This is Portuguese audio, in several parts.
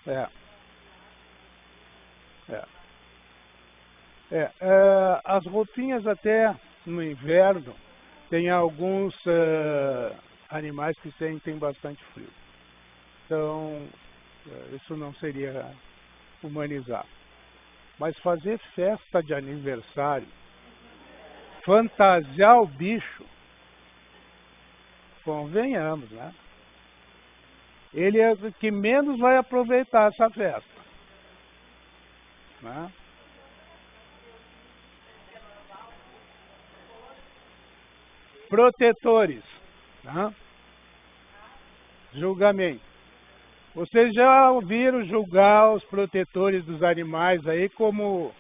É, é. As roupinhas até no inverno tem alguns animais que sentem bastante frio. Então, isso não seria humanizar. Mas fazer festa de aniversário, fantasiar o bicho, convenhamos, né? Ele é o que menos vai aproveitar essa festa, né? Protetores, né? Julgamento. Vocês já ouviram julgar os protetores dos animais aí como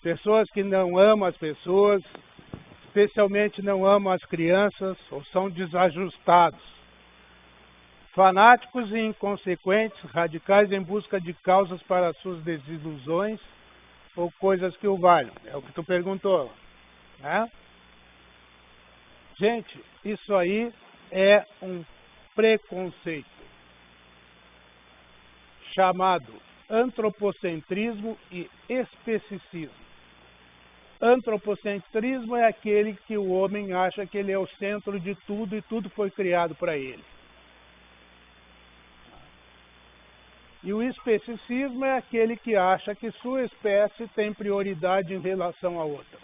pessoas que não amam as pessoas, especialmente não amam as crianças, ou são desajustados, fanáticos e inconsequentes, radicais em busca de causas para suas desilusões ou coisas que o valham. É o que tu perguntou, né? Gente, isso aí é um preconceito chamado antropocentrismo e especicismo. Antropocentrismo é aquele que o homem acha que ele é o centro de tudo e tudo foi criado para ele. E o especicismo é aquele que acha que sua espécie tem prioridade em relação à outra.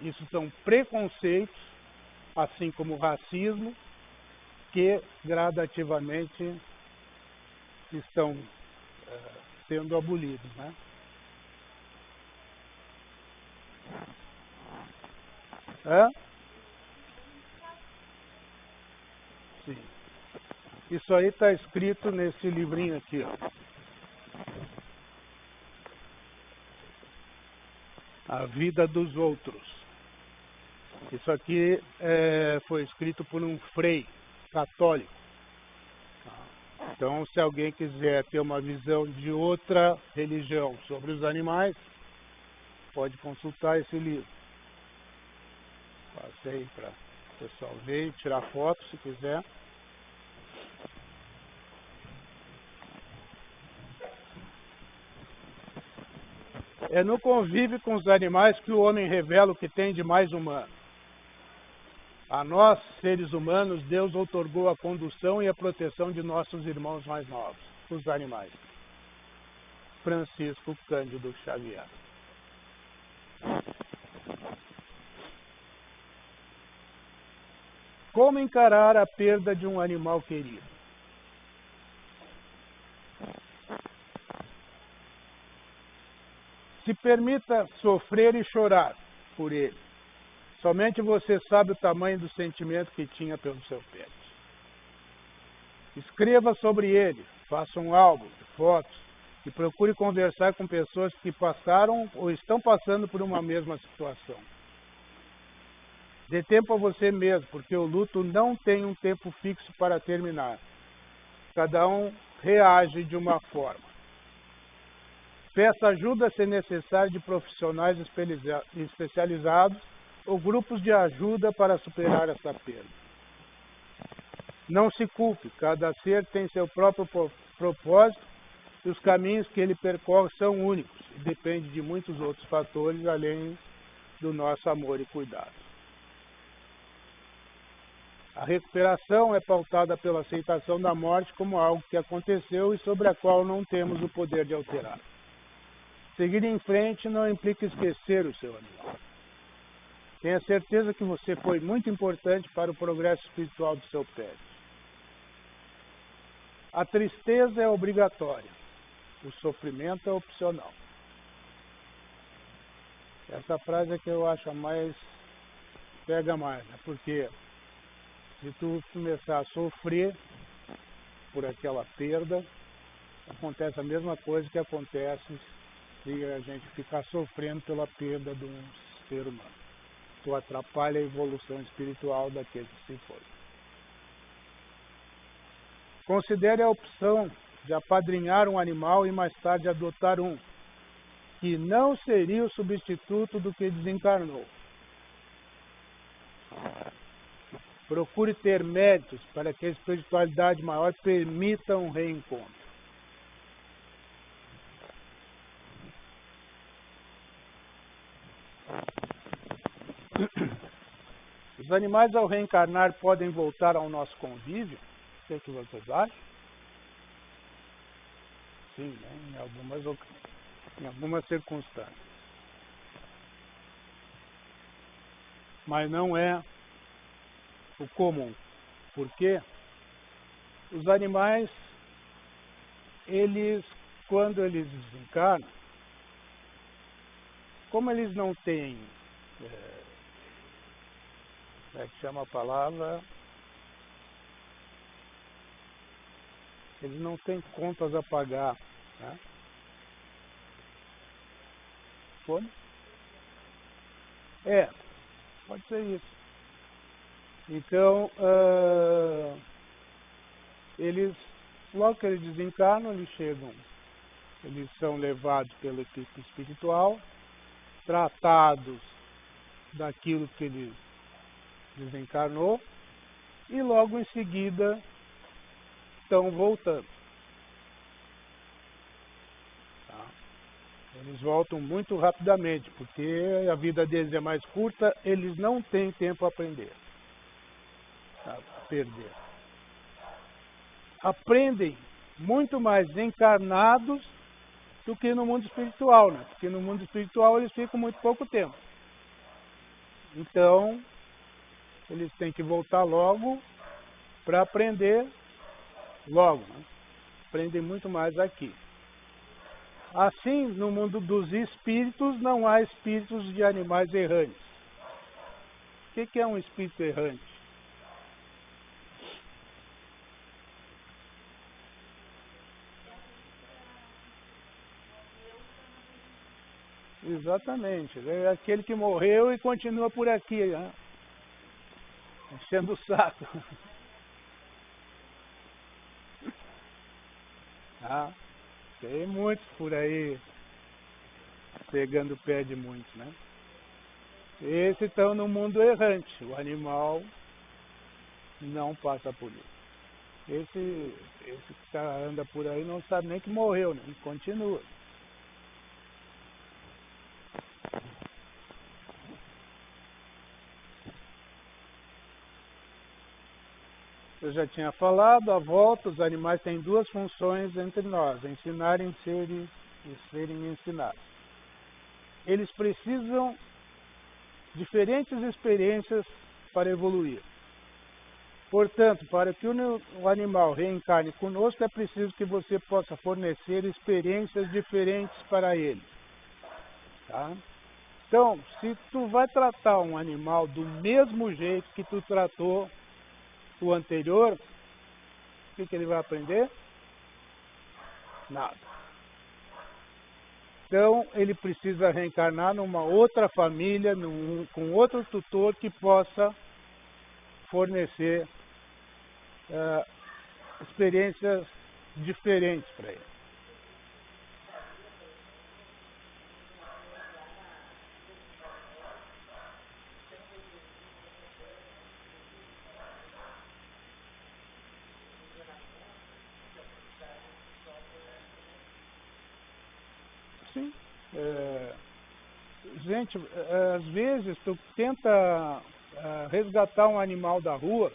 Isso são preconceitos, assim como o racismo, que gradativamente estão sendo abolidos, né? Sim. Isso aí está escrito nesse livrinho aqui, ó. A Vida dos Outros. Isso aqui foi escrito por um frei católico. Então, se alguém quiser ter uma visão de outra religião sobre os animais, pode consultar esse livro. Passei para o pessoal ver e tirar foto, se quiser. É no convívio com os animais que o homem revela o que tem de mais humano. A nós, seres humanos, Deus outorgou a condução e a proteção de nossos irmãos mais novos, os animais. Francisco Cândido Xavier. Como encarar a perda de um animal querido? Se permita sofrer e chorar por ele. Somente você sabe o tamanho do sentimento que tinha pelo seu pet. Escreva sobre ele, faça um álbum de fotos e procure conversar com pessoas que passaram ou estão passando por uma mesma situação. Dê tempo a você mesmo, porque o luto não tem um tempo fixo para terminar. Cada um reage de uma forma. Peça ajuda se necessário de profissionais especializados ou grupos de ajuda para superar essa perda. Não se culpe, cada ser tem seu próprio propósito e os caminhos que ele percorre são únicos e depende de muitos outros fatores além do nosso amor e cuidado. A recuperação é pautada pela aceitação da morte como algo que aconteceu e sobre a qual não temos o poder de alterar. Seguir em frente não implica esquecer o seu animal. Tenha certeza que você foi muito importante para o progresso espiritual do seu pet. A tristeza é obrigatória, o sofrimento é opcional. Essa frase é que eu acho a mais, pega mais, né? Porque se tu começar a sofrer por aquela perda, acontece a mesma coisa que acontece se a gente ficar sofrendo pela perda de um ser humano. Tu atrapalha a evolução espiritual daquele que se foi. Considere a opção de apadrinhar um animal e mais tarde adotar um, que não seria o substituto do que desencarnou. Procure ter méritos para que a espiritualidade maior permita um reencontro. Os animais, ao reencarnar, podem voltar ao nosso convívio? O que vocês acham? Sim, né? Em algumas circunstâncias. Mas não é o comum. Porque os animais, quando eles desencarnam, como eles não têm, como é que chama a palavra? Eles não têm contas a pagar, né? Pode? Pode ser isso. Então, logo que eles desencarnam, eles são levados pela equipe espiritual, tratados daquilo que ele desencarnou, e logo em seguida estão voltando. Tá? Eles voltam muito rapidamente, porque a vida deles é mais curta, eles não têm tempo a aprender, a perder. Aprendem muito mais encarnados do que no mundo espiritual, né? Porque no mundo espiritual eles ficam muito pouco tempo. Então, eles têm que voltar logo para aprender logo, né? Aprendem muito mais aqui. Assim, no mundo dos espíritos, não há espíritos de animais errantes. O que é um espírito errante? Exatamente. É aquele que morreu e continua por aqui, né? Enchendo o saco. Tem muitos por aí pegando o pé de muitos, né? Esses estão no mundo errante. O animal não passa por isso. Esse que anda por aí não sabe nem que morreu, né? E continua. Eu já tinha falado, à volta, os animais têm duas funções entre nós: ensinar e serem ensinados. Eles precisam de diferentes experiências para evoluir. Portanto, para que o animal reencarne conosco, é preciso que você possa fornecer experiências diferentes para ele. Tá? Então, se tu vai tratar um animal do mesmo jeito que tu tratou o anterior, o que ele vai aprender? Nada. Então, ele precisa reencarnar numa outra família, com outro tutor que possa fornecer experiências diferentes para ele. Sim. Gente, às vezes tu tenta resgatar um animal da rua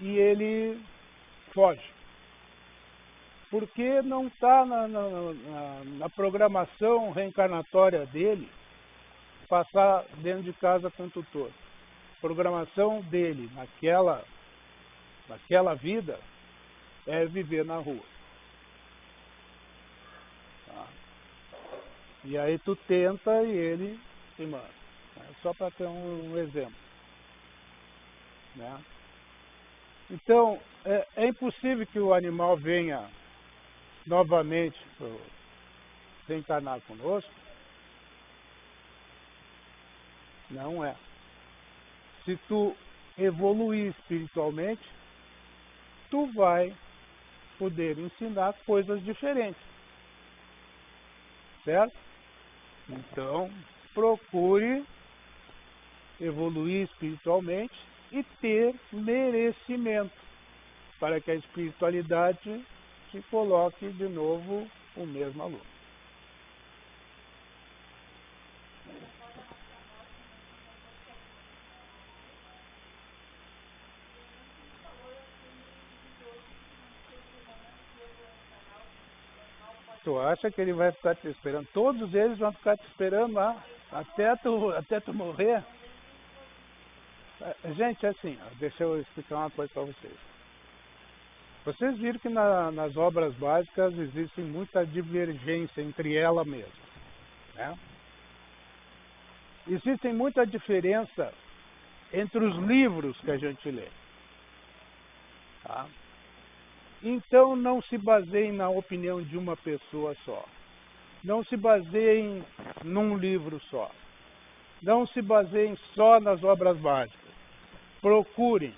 e ele foge. Porque não está na programação reencarnatória dele passar dentro de casa com o tutor. A programação dele naquela vida é viver na rua. Tá? E aí tu tenta e ele se manda. Só para ter um exemplo. Né? Então, é impossível que o animal venha novamente reencarnar conosco? Não é. Se tu evoluir espiritualmente, tu vai poder ensinar coisas diferentes. Certo? Então, procure evoluir espiritualmente e ter merecimento, para que a espiritualidade te coloque de novo o mesmo aluno. Tu acha que ele vai ficar te esperando? Todos eles vão ficar te esperando lá, até tu morrer. Gente, assim, deixa eu explicar uma coisa para vocês. Vocês viram que nas obras básicas existe muita divergência entre elas mesmas, né? Existe muita diferença entre os livros que a gente lê. Tá? Então não se baseiem na opinião de uma pessoa só. Não se baseiem num livro só. Não se baseiem só nas obras básicas. Procurem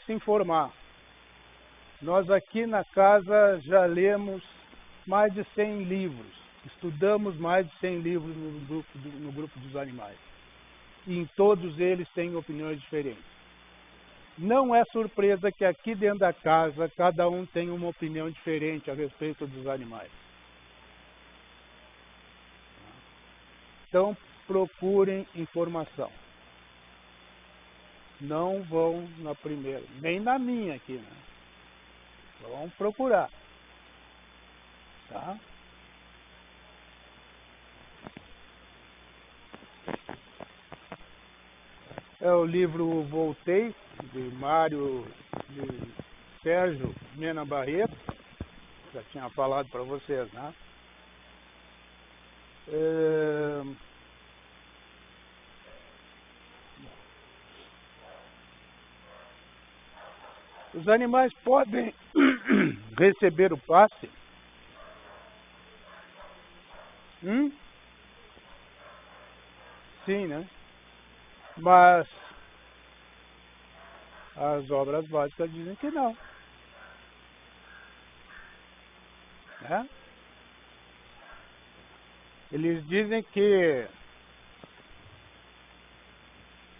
se informar. Nós aqui na casa já lemos mais de 100 livros. Estudamos mais de 100 livros no grupo dos animais. E em todos eles tem opiniões diferentes. Não é surpresa que aqui dentro da casa cada um tem uma opinião diferente a respeito dos animais. Então procurem informação. Não vão na primeira, nem na minha aqui, né? Vão procurar. Tá? É o livro Voltei, de Sérgio Mena Barreto. Já tinha falado para vocês, né? Os animais podem receber o passe? Sim, né? Mas as obras básicas dizem que não. Né? Eles dizem que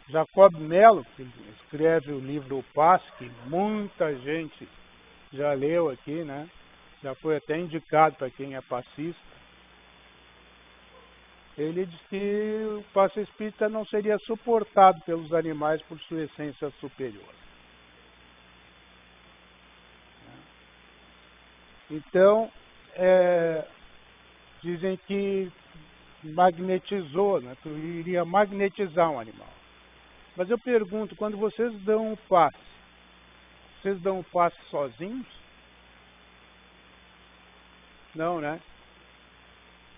Jacob Mello, que escreve o livro O Passe, que muita gente já leu aqui, né? Já foi até indicado para quem é passista. Ele diz que o passe espírita não seria suportado pelos animais por sua essência superior. Então, dizem que magnetizou, né? Que iria magnetizar um animal. Mas eu pergunto, quando vocês dão o passe, vocês dão o passe sozinhos? Não, né?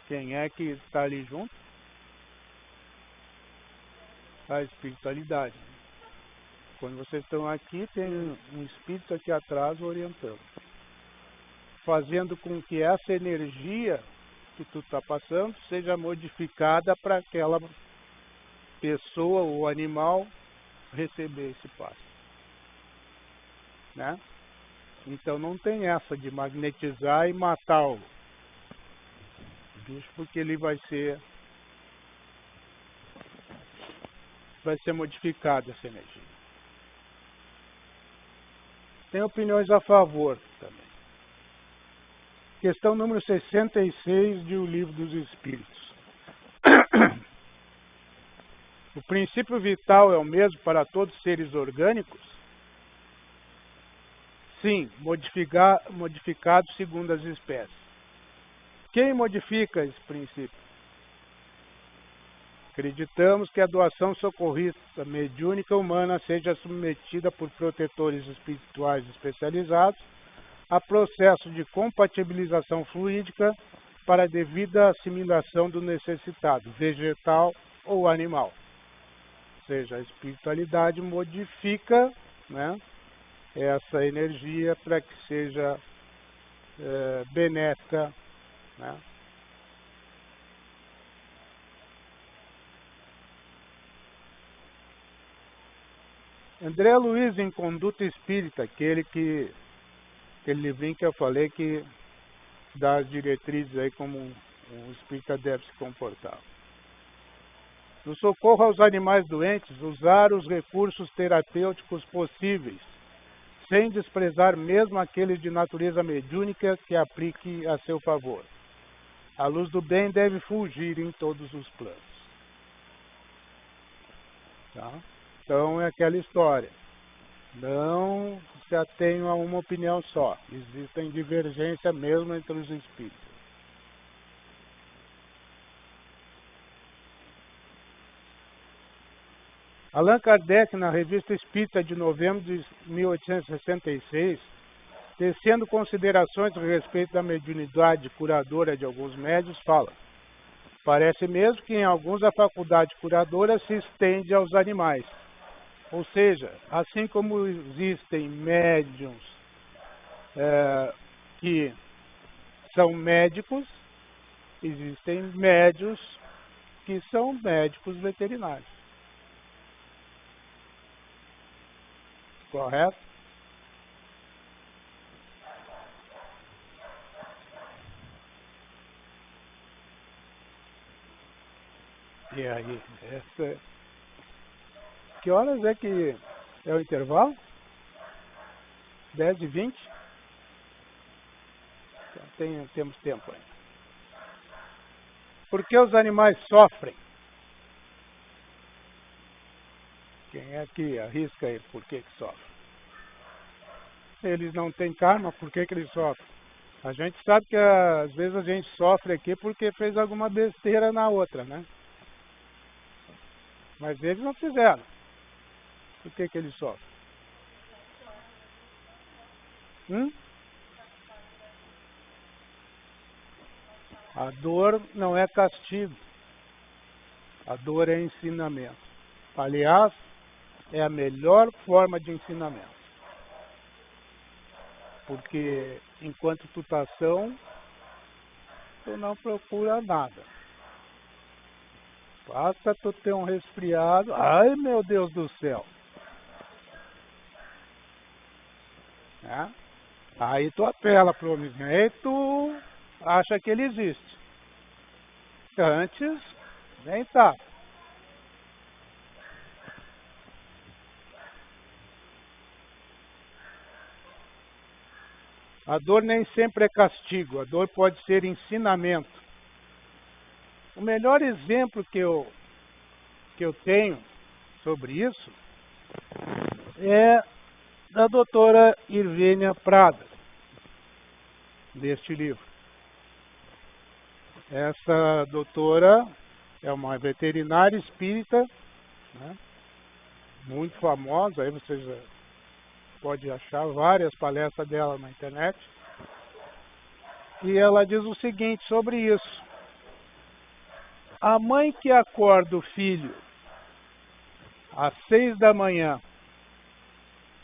Quem é que está ali junto? A espiritualidade. Quando vocês estão aqui, tem um espírito aqui atrás orientando. Fazendo com que essa energia que tu está passando seja modificada para aquela pessoa ou animal receber esse passe. Né? Então não tem essa de magnetizar e matar o bicho, porque ele vai ser modificada essa energia. Tem opiniões a favor também. Questão número 66 de O Livro dos Espíritos. O princípio vital é o mesmo para todos os seres orgânicos? Sim, modificado segundo as espécies. Quem modifica esse princípio? Acreditamos que a doação socorrista mediúnica humana seja submetida por protetores espirituais especializados a processo de compatibilização fluídica para a devida assimilação do necessitado, vegetal ou animal. Ou seja, a espiritualidade modifica, né, essa energia para que seja benéfica, né? André Luiz, em Conduta Espírita, aquele livrinho que eu falei que dá as diretrizes aí como um espírita deve se comportar. No socorro aos animais doentes, usar os recursos terapêuticos possíveis, sem desprezar mesmo aqueles de natureza mediúnica que aplique a seu favor. A luz do bem deve fulgir em todos os planos. Tá? Então é aquela história. Não se atenham a uma opinião só. Existem divergência mesmo entre os espíritos. Allan Kardec, na Revista Espírita de novembro de 1866, tecendo considerações a respeito da mediunidade curadora de alguns médios, fala: parece mesmo que em alguns a faculdade curadora se estende aos animais. Ou seja, assim como existem médiums que são médicos, existem médios que são médicos veterinários. Correto? E aí, que horas é que é o intervalo? 10h20? Então, temos tempo ainda. Por que os animais sofrem? Quem é que arrisca aí por que sofre? Eles não têm karma, por que eles sofrem? A gente sabe que às vezes a gente sofre aqui porque fez alguma besteira na outra, né? Mas eles não fizeram. Por que eles sofrem? A dor não é castigo. A dor é ensinamento. Aliás, é a melhor forma de ensinamento. Porque enquanto tu tá são, tu não procura nada. Basta tu ter um resfriado, ai meu Deus do céu. Né? Aí tu apela pro homenzinho, aí tu acha que ele existe. Antes, nem tá. A dor nem sempre é castigo, a dor pode ser ensinamento. O melhor exemplo que eu tenho sobre isso é da doutora Irvênia Prada, deste livro. Essa doutora é uma veterinária espírita, né, muito famosa, aí vocês podem achar várias palestras dela na internet. E ela diz o seguinte sobre isso: a mãe que acorda o filho às 6 da manhã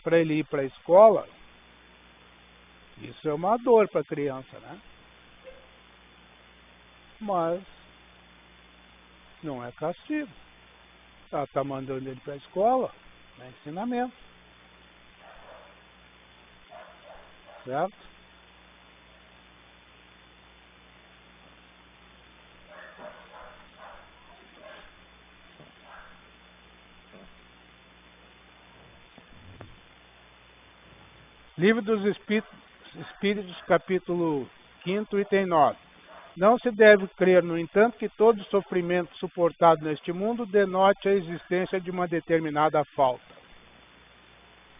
para ele ir para a escola, isso é uma dor para a criança, né? Mas não é castigo. Ela está mandando ele para a escola, é ensinamento. Certo? Livro dos Espíritos, capítulo 5, item 9. Não se deve crer, no entanto, que todo sofrimento suportado neste mundo denote a existência de uma determinada falta.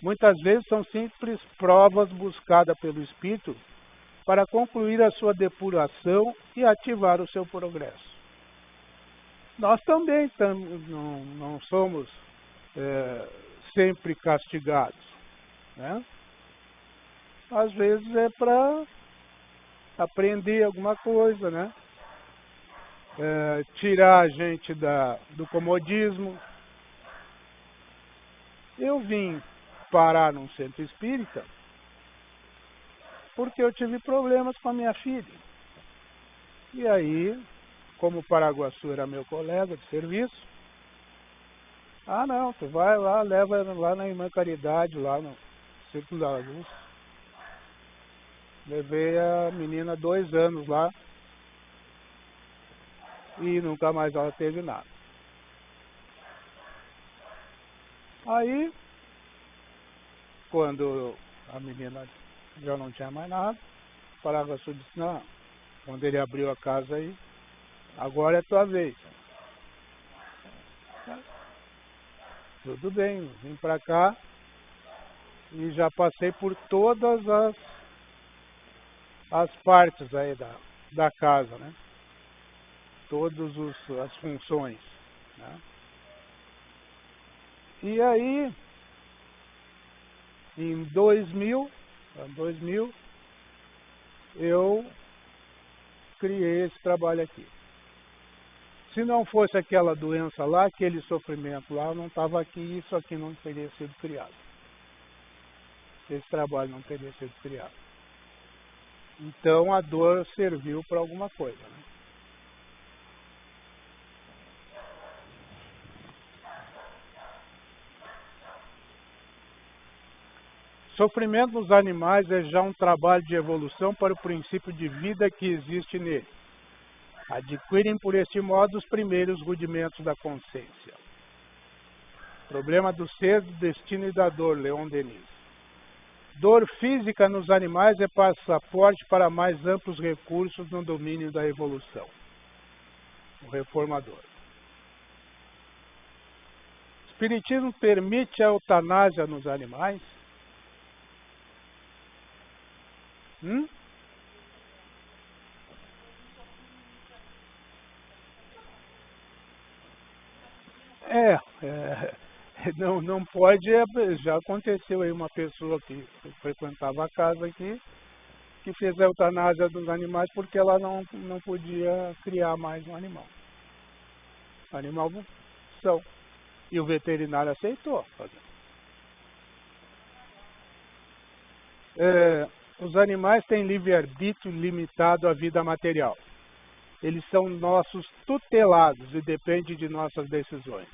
Muitas vezes são simples provas buscadas pelo espírito para concluir a sua depuração e ativar o seu progresso. Nós também não somos sempre castigados, né? Às vezes é para aprender alguma coisa, né? Tirar a gente do comodismo. Eu vim parar num centro espírita porque eu tive problemas com a minha filha. E aí, como o Paraguaçu era meu colega de serviço, não, tu vai lá, leva lá na Irmã Caridade, lá no Círculo da Luz. Levei a menina 2 anos lá e nunca mais ela teve nada. Aí, quando a menina já não tinha mais nada, o Paraguaçu disse, não, quando ele abriu a casa aí, agora é tua vez. Tudo bem, vim pra cá e já passei por todas as partes aí da casa, né? Todas as funções, né? E aí, em 2000, eu criei esse trabalho aqui. Se não fosse aquela doença lá, aquele sofrimento lá, eu não estava aqui e isso aqui não teria sido criado. Esse trabalho não teria sido criado. Então a dor serviu para alguma coisa, né? Sofrimento nos animais é já um trabalho de evolução para o princípio de vida que existe nele. Adquirem por este modo os primeiros rudimentos da consciência. Problema do ser, do destino e da dor, Leon Denis. Dor física nos animais é passaporte para mais amplos recursos no domínio da evolução. O reformador. O Espiritismo permite a eutanásia nos animais? Não pode, já aconteceu aí uma pessoa que frequentava a casa aqui, que fez a eutanásia dos animais porque ela não podia criar mais um animal. Animal são. E o veterinário aceitou. Os animais têm livre-arbítrio limitado à vida material. Eles são nossos tutelados e dependem de nossas decisões.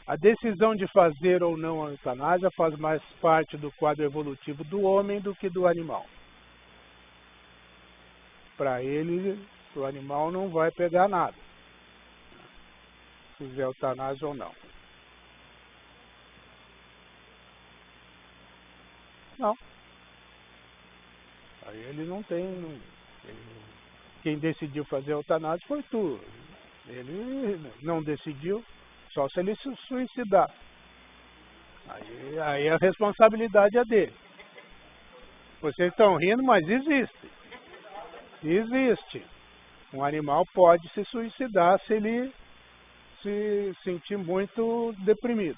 A decisão de fazer ou não a eutanásia faz mais parte do quadro evolutivo do homem do que do animal. Para ele, o animal não vai pegar nada, se fizer eutanásia ou não. Não. Aí ele não tem... Quem decidiu fazer a eutanásia foi tu. Ele não decidiu, só se ele se suicidar. Aí a responsabilidade é dele. Vocês estão rindo, mas existe. Existe. Um animal pode se suicidar se ele se sentir muito deprimido.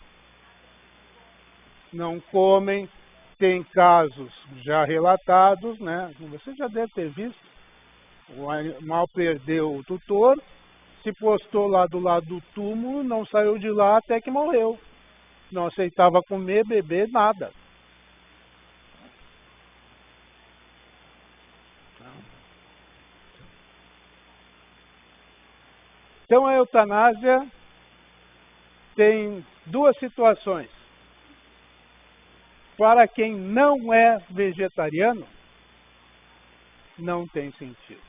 Não comem, tem casos já relatados, né? Você já deve ter visto. O animal perdeu o tutor, se postou lá do lado do túmulo, não saiu de lá até que morreu. Não aceitava comer, beber, nada. Então a eutanásia tem duas situações. Para quem não é vegetariano, não tem sentido.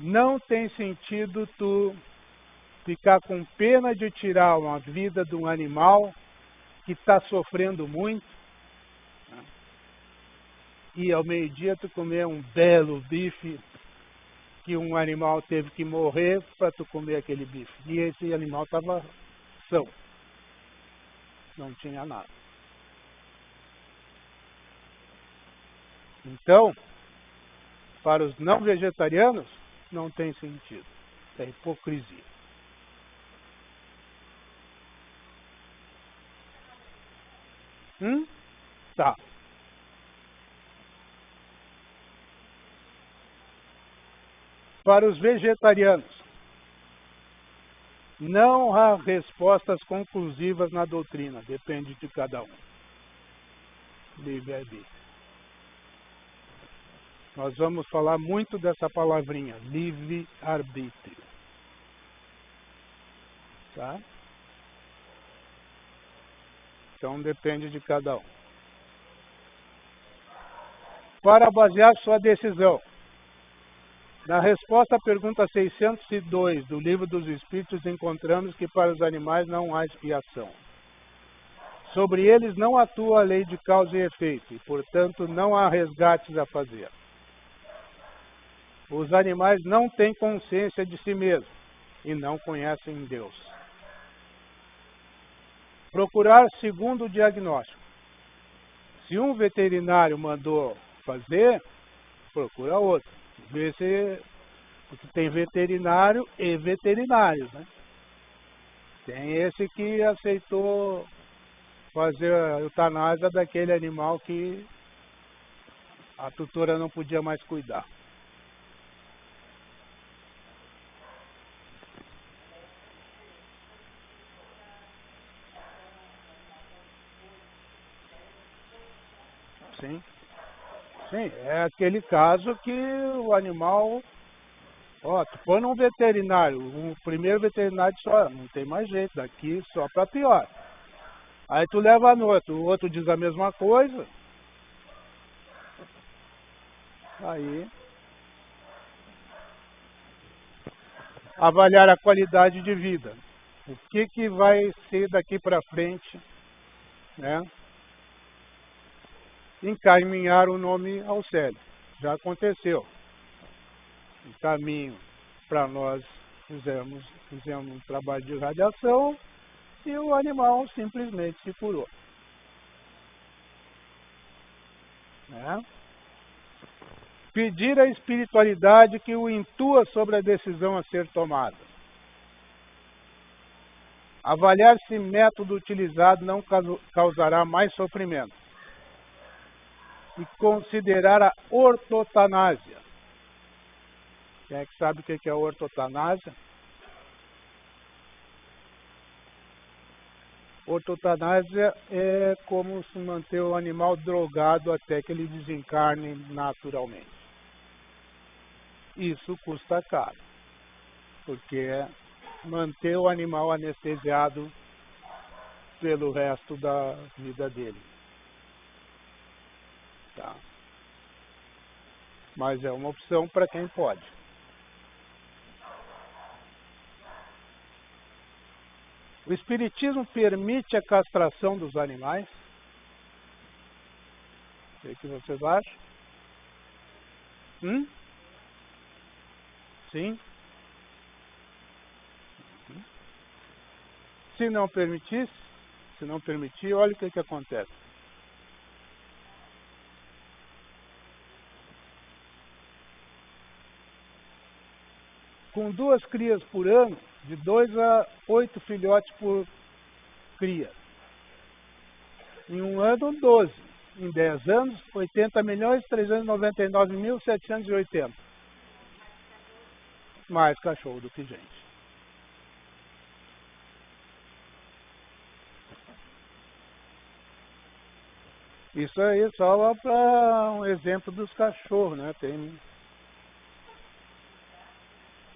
Não tem sentido tu ficar com pena de tirar uma vida de um animal que está sofrendo muito e ao meio-dia tu comer um belo bife que um animal teve que morrer para tu comer aquele bife. E esse animal estava são. Não tinha nada. Então, para os não vegetarianos, não tem sentido. É hipocrisia. Tá. Para os vegetarianos, não há respostas conclusivas na doutrina, depende de cada um. Livre-arbítrio. Nós vamos falar muito dessa palavrinha, livre-arbítrio. Tá? Então depende de cada um. Para basear sua decisão, na resposta à pergunta 602 do Livro dos Espíritos, encontramos que para os animais não há expiação. Sobre eles não atua a lei de causa e efeito, e, portanto, não há resgates a fazer. Os animais não têm consciência de si mesmos e não conhecem Deus. Procurar segundo o diagnóstico. Se um veterinário mandou fazer, procura outro. Vê se... Porque tem veterinário e veterinários, né? Tem esse que aceitou fazer a eutanásia daquele animal que a tutora não podia mais cuidar. Sim. Sim, é aquele caso que o animal... Ó, tu põe num veterinário, o primeiro veterinário só, não tem mais jeito, daqui só para pior. Aí tu leva no outro, o outro diz a mesma coisa. Aí, avaliar a qualidade de vida. O que vai ser daqui para frente, né? Encaminhar o nome ao cérebro. Já aconteceu. O caminho para nós fizemos um trabalho de radiação e o animal simplesmente se curou. Né? Pedir à espiritualidade que o intua sobre a decisão a ser tomada. Avaliar se método utilizado não causará mais sofrimento. E considerar a ortotanásia. Quem é que sabe o que é a ortotanásia? Ortotanásia é como se manter o animal drogado até que ele desencarne naturalmente. Isso custa caro, porque é manter o animal anestesiado pelo resto da vida dele. Tá? Mas é uma opção para quem pode. O Espiritismo permite a castração dos animais? O que vocês acham? Sim? Se não permitir, olha o que acontece. Com 2 crias por ano, de 2 a 8 filhotes por cria. Em um ano, 12. Em 10 anos, 80.399.780. Mais cachorro do que gente. Isso aí só para um exemplo dos cachorros, né? Tem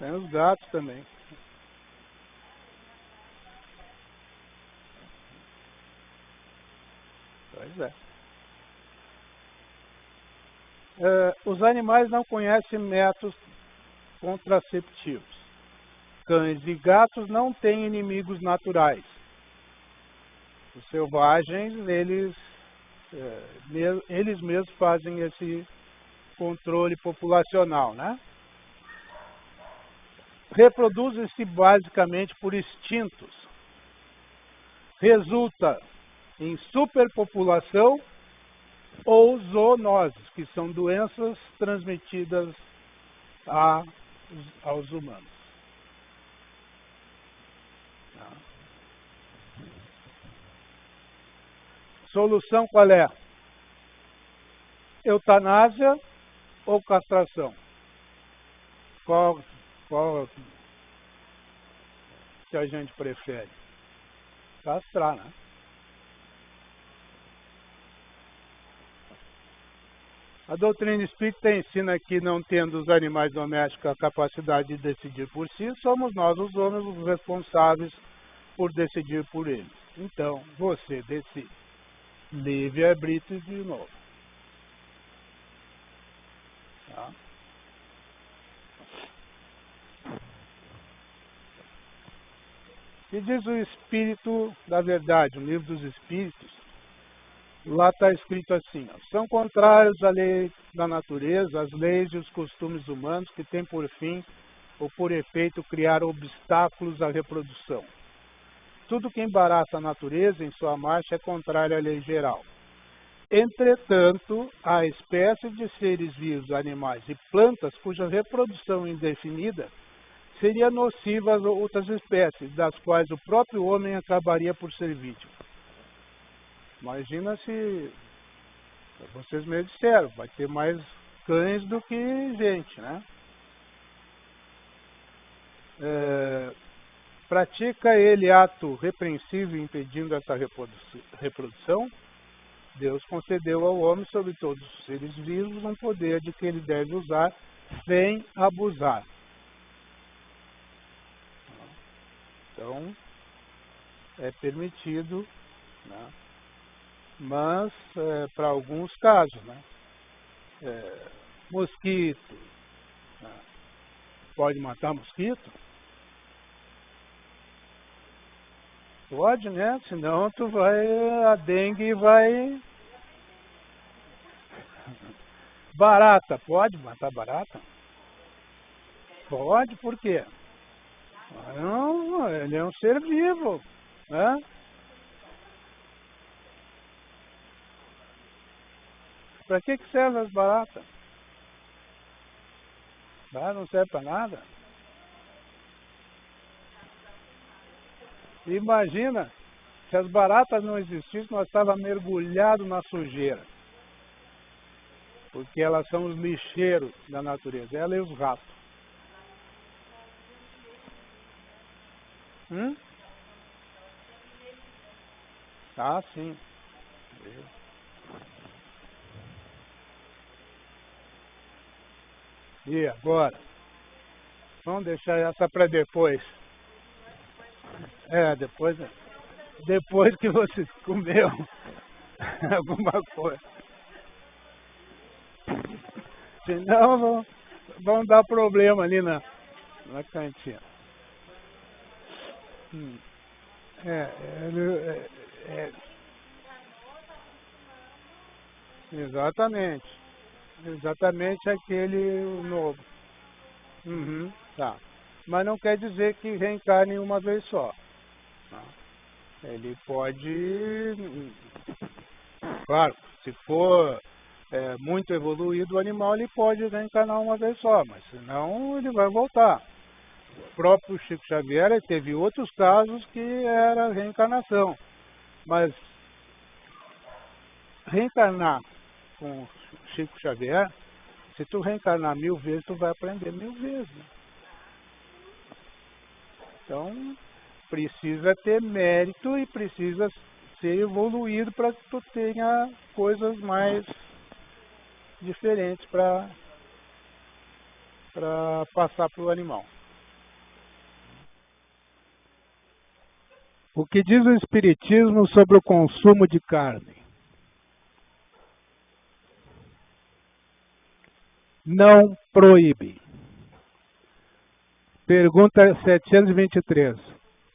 os gatos também. Pois é. Os animais não conhecem métodos contraceptivos. Cães e gatos não têm inimigos naturais. Os selvagens, eles mesmos fazem esse controle populacional, né? Reproduzem-se basicamente por instintos. Resulta em superpopulação ou zoonoses, que são doenças transmitidas aos humanos. Solução qual é? Eutanásia ou castração? Qual que a gente prefere? Castrar, né? A doutrina espírita ensina que, não tendo os animais domésticos a capacidade de decidir por si, somos nós, os homens, os responsáveis por decidir por eles. Então, você decide. Livre-arbítrio de novo. Tá? que diz o Espírito da Verdade, o livro dos Espíritos, lá está escrito assim, ó, são contrários à lei da natureza, às leis e os costumes humanos que têm por fim ou por efeito criar obstáculos à reprodução. Tudo que embaraça a natureza em sua marcha é contrário à lei geral. Entretanto, há espécies de seres vivos, animais e plantas cuja reprodução indefinida seria nociva às outras espécies, das quais o próprio homem acabaria por ser vítima. Imagina se, vocês mesmos disseram, vai ter mais cães do que gente, né? Pratica ele ato repreensível impedindo essa reprodução? Deus concedeu ao homem, sobre todos os seres vivos, um poder de que ele deve usar sem abusar. Então, é permitido, né? Mas para alguns casos, né? Mosquito, né? Pode matar mosquito? Pode, né? Senão a dengue vai... Barata, pode matar barata? Pode, por quê? Não, ele é um ser vivo, né? Para que servem as baratas? Não serve para nada. Imagina, se as baratas não existissem, nós estávamos mergulhados na sujeira. Porque elas são os lixeiros da natureza, ela e os ratos. Ah, sim. E agora? Vamos deixar essa para depois. Depois que você comeu alguma coisa. Senão vão dar problema ali na cantina. Exatamente aquele novo. Tá. Mas não quer dizer que reencarne uma vez só. Ele pode, claro, se for muito evoluído o animal, ele pode reencarnar uma vez só, mas senão ele vai voltar. O próprio Chico Xavier teve outros casos que era reencarnação, mas reencarnar com Chico Xavier, se tu reencarnar 1000 vezes, tu vai aprender 1000 vezes. Né? Então, precisa ter mérito e precisa ser evoluído para que tu tenha coisas mais diferentes para passar para o animal. O que diz o Espiritismo sobre o consumo de carne? Não proíbe. Pergunta 723.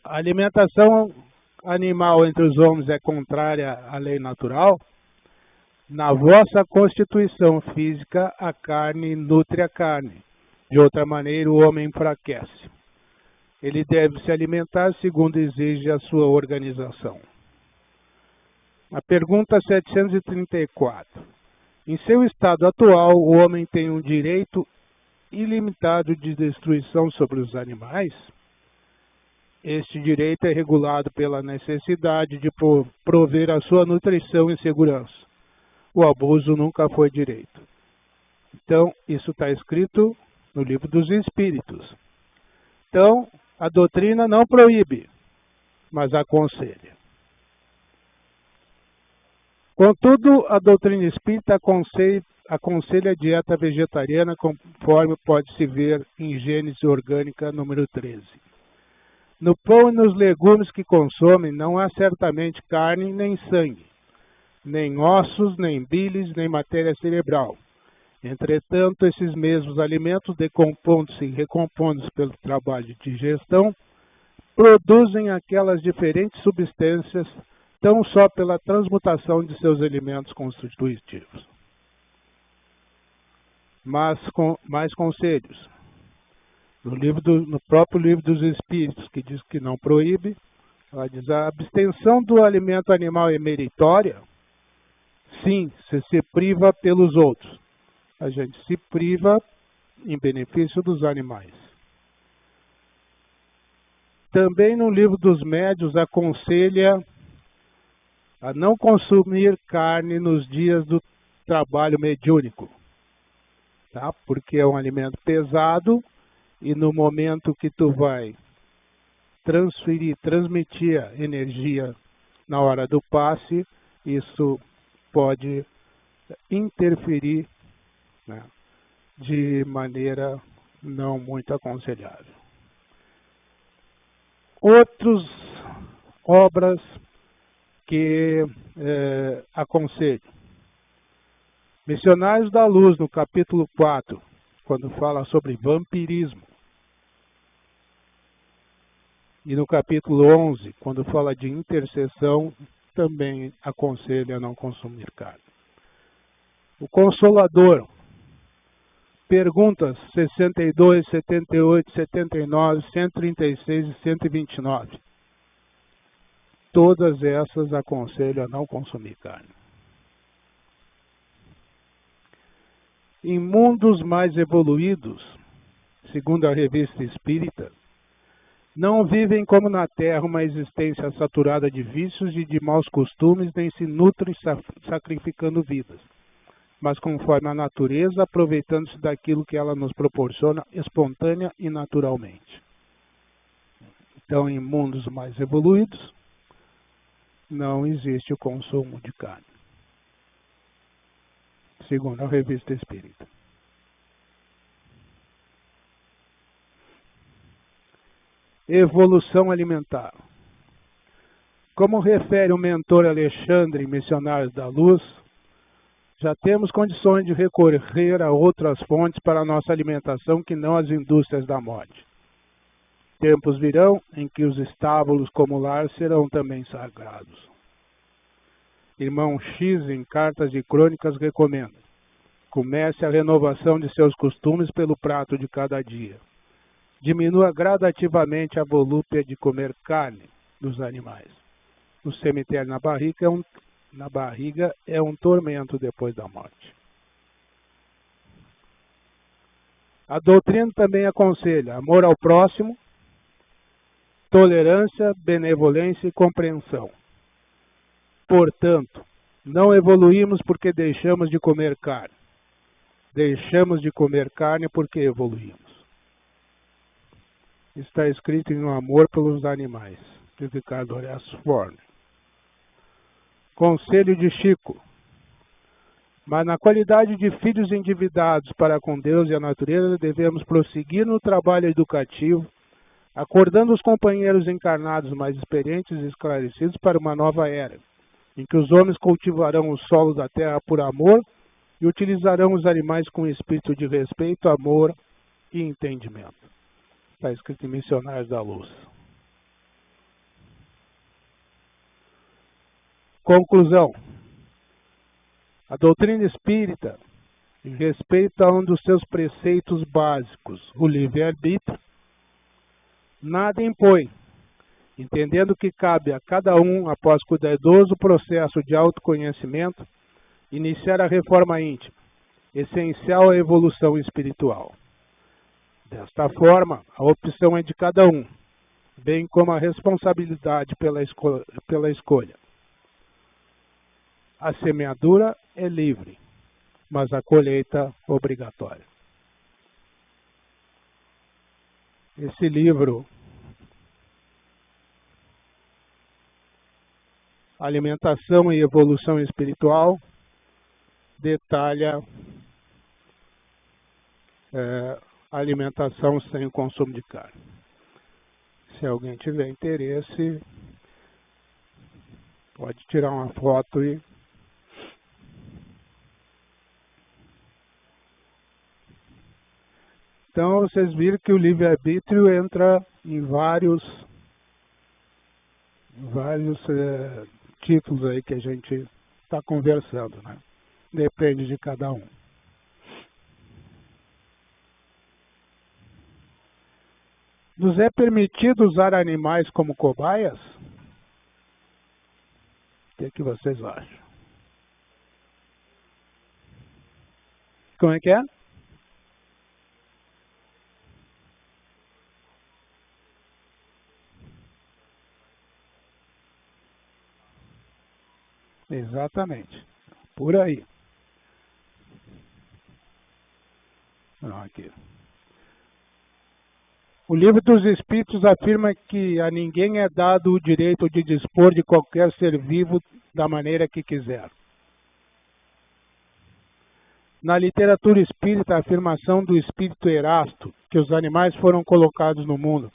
A alimentação animal entre os homens é contrária à lei natural? Na vossa constituição física, a carne nutre a carne. De outra maneira, o homem enfraquece. Ele deve se alimentar segundo exige a sua organização. A pergunta 734. Em seu estado atual, o homem tem um direito ilimitado de destruição sobre os animais? Este direito é regulado pela necessidade de prover a sua nutrição e segurança. O abuso nunca foi direito. Então, isso está escrito no Livro dos Espíritos. Então, a doutrina não proíbe, mas aconselha. Contudo, a doutrina espírita aconselha a dieta vegetariana, conforme pode-se ver em Gênese Orgânica, número 13. No pão e nos legumes que consomem não há certamente carne nem sangue, nem ossos, nem bilis, nem matéria cerebral. Entretanto, esses mesmos alimentos, decompondo-se e recompondo-se pelo trabalho de digestão, produzem aquelas diferentes substâncias tão só pela transmutação de seus elementos constitutivos. Mas com mais conselhos. No próprio livro dos Espíritos, que diz que não proíbe, ela diz: a abstenção do alimento animal é meritória? Sim, se priva pelos outros. A gente se priva em benefício dos animais. Também no livro dos Médiuns aconselha a não consumir carne nos dias do trabalho mediúnico, tá? Porque é um alimento pesado e no momento que tu vai transmitir a energia na hora do passe, isso pode interferir, né, de maneira não muito aconselhável. Outras obras que aconselho. Missionários da Luz, no capítulo 4, quando fala sobre vampirismo. E no capítulo 11, quando fala de intercessão, também aconselha a não consumir carne. O Consolador, perguntas 62, 78, 79, 136 e 129. Todas essas aconselham a não consumir carne. Em mundos mais evoluídos, segundo a Revista Espírita, não vivem como na Terra uma existência saturada de vícios e de maus costumes, nem se nutrem sacrificando vidas, mas conforme a natureza, aproveitando-se daquilo que ela nos proporciona espontânea e naturalmente. Então, em mundos mais evoluídos, não existe o consumo de carne, segundo a Revista Espírita. Evolução alimentar. Como refere o mentor Alexandre, Missionários da Luz, já temos condições de recorrer a outras fontes para a nossa alimentação que não as indústrias da morte. Tempos virão em que os estábulos como lar serão também sagrados. Irmão X, em Cartas e Crônicas, recomenda: comece a renovação de seus costumes pelo prato de cada dia. Diminua gradativamente a volúpia de comer carne dos animais. O cemitério na barriga é um tormento depois da morte. A doutrina também aconselha amor ao próximo, tolerância, benevolência e compreensão. Portanto, não evoluímos porque deixamos de comer carne. Deixamos de comer carne porque evoluímos. Está escrito em Um Amor pelos Animais, de Ricardo Horacio Forne. Conselho de Chico. Mas na qualidade de filhos endividados para com Deus e a natureza, devemos prosseguir no trabalho educativo, acordando os companheiros encarnados mais experientes e esclarecidos para uma nova era, em que os homens cultivarão o solo da terra por amor e utilizarão os animais com espírito de respeito, amor e entendimento. Está escrito em Missionários da Luz. Conclusão. A doutrina espírita, em respeito a um dos seus preceitos básicos, o livre-arbítrio, nada impõe, entendendo que cabe a cada um, após cuidadoso processo de autoconhecimento, iniciar a reforma íntima, essencial à evolução espiritual. Desta forma, a opção é de cada um, bem como a responsabilidade pela escolha. A semeadura é livre, mas a colheita obrigatória. Esse livro, Alimentação e Evolução Espiritual, detalha a alimentação sem o consumo de carne. Se alguém tiver interesse, pode tirar uma foto e então vocês viram que o livre-arbítrio entra em vários vários títulos aí que a gente está conversando, né? Depende de cada um. Nos é permitido usar animais como cobaias? O que vocês acham? Como é que é? Exatamente. Por aí. Não, aqui. O Livro dos Espíritos afirma que a ninguém é dado o direito de dispor de qualquer ser vivo da maneira que quiser. Na literatura espírita, a afirmação do espírito Erasto, que os animais foram colocados no mundo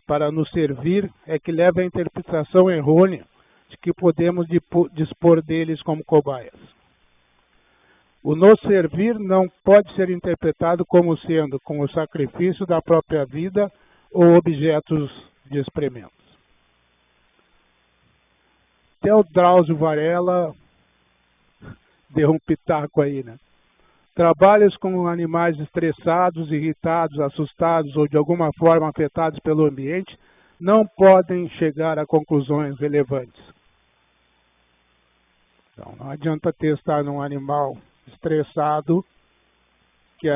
para nos servir, é que leva à interpretação errônea de que podemos dispor deles como cobaias. O nos servir não pode ser interpretado como sendo com o sacrifício da própria vida ou objetos de experimentos. Até o Drauzio Varela deu um pitaco aí, né? Trabalhos com animais estressados, irritados, assustados ou de alguma forma afetados pelo ambiente não podem chegar a conclusões relevantes. Então, não adianta testar num animal estressado que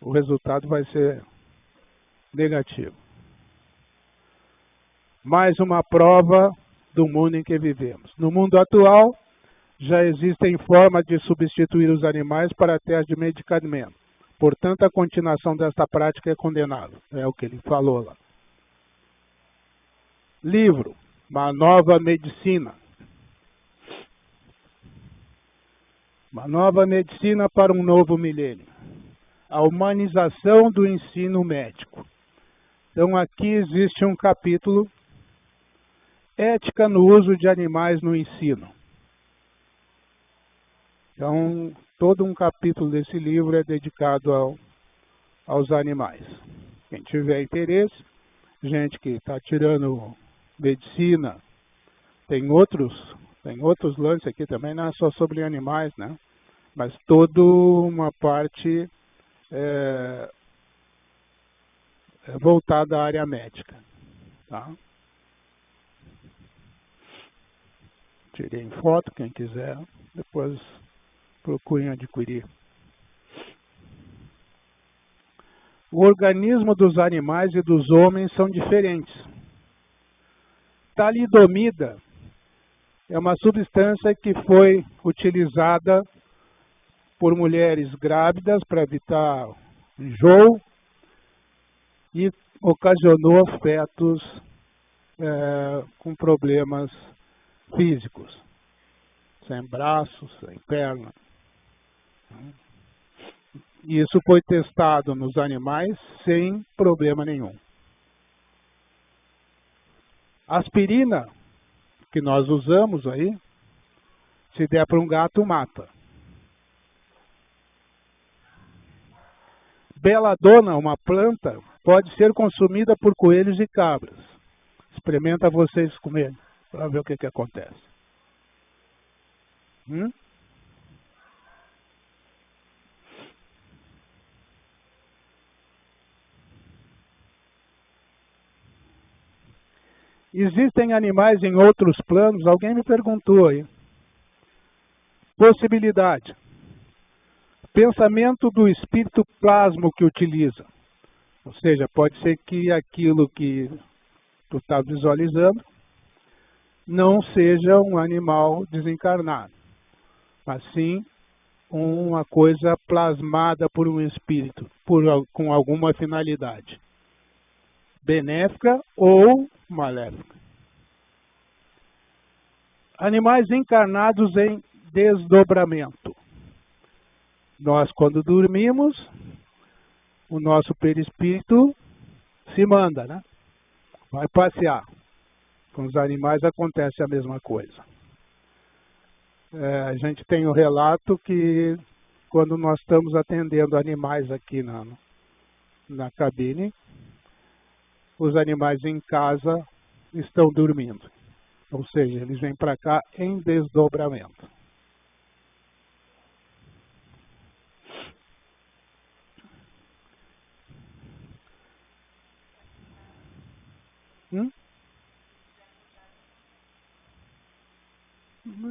o resultado vai ser negativo. Mais uma prova do mundo em que vivemos. No mundo atual, já existem formas de substituir os animais para testes de medicamento. Portanto, a continuação desta prática é condenável. É o que ele falou lá. Livro, Uma Nova Medicina. Uma nova medicina para um novo milênio. A humanização do ensino médico. Então, aqui existe um capítulo, Ética no uso de animais no ensino. Então, todo um capítulo desse livro é dedicado aos animais. Quem tiver interesse, gente que está tirando medicina, tem outros lances aqui também, não é só sobre animais, né? Mas toda uma parte voltada à área médica. Tá? Tirei em foto, quem quiser, depois procurem adquirir. O organismo dos animais e dos homens são diferentes. Talidomida é uma substância que foi utilizada por mulheres grávidas para evitar enjoo e ocasionou fetos com problemas físicos, sem braços, sem perna. E isso foi testado nos animais sem problema nenhum. Aspirina, que nós usamos aí, se der para um gato, mata. Beladona, uma planta, pode ser consumida por coelhos e cabras. Experimenta vocês comerem, para ver o que acontece. Existem animais em outros planos? Alguém me perguntou aí. Possibilidade. Pensamento do espírito plasma que utiliza. Ou seja, pode ser que aquilo que tu está visualizando não seja um animal desencarnado, mas sim uma coisa plasmada por um espírito, com alguma finalidade, benéfica ou maléfica. Animais encarnados em desdobramento. Nós, quando dormimos, o nosso perispírito se manda, né? Vai passear. Com os animais acontece a mesma coisa. A gente tem o relato que quando nós estamos atendendo animais aqui na cabine, os animais em casa estão dormindo. Ou seja, eles vêm para cá em desdobramento.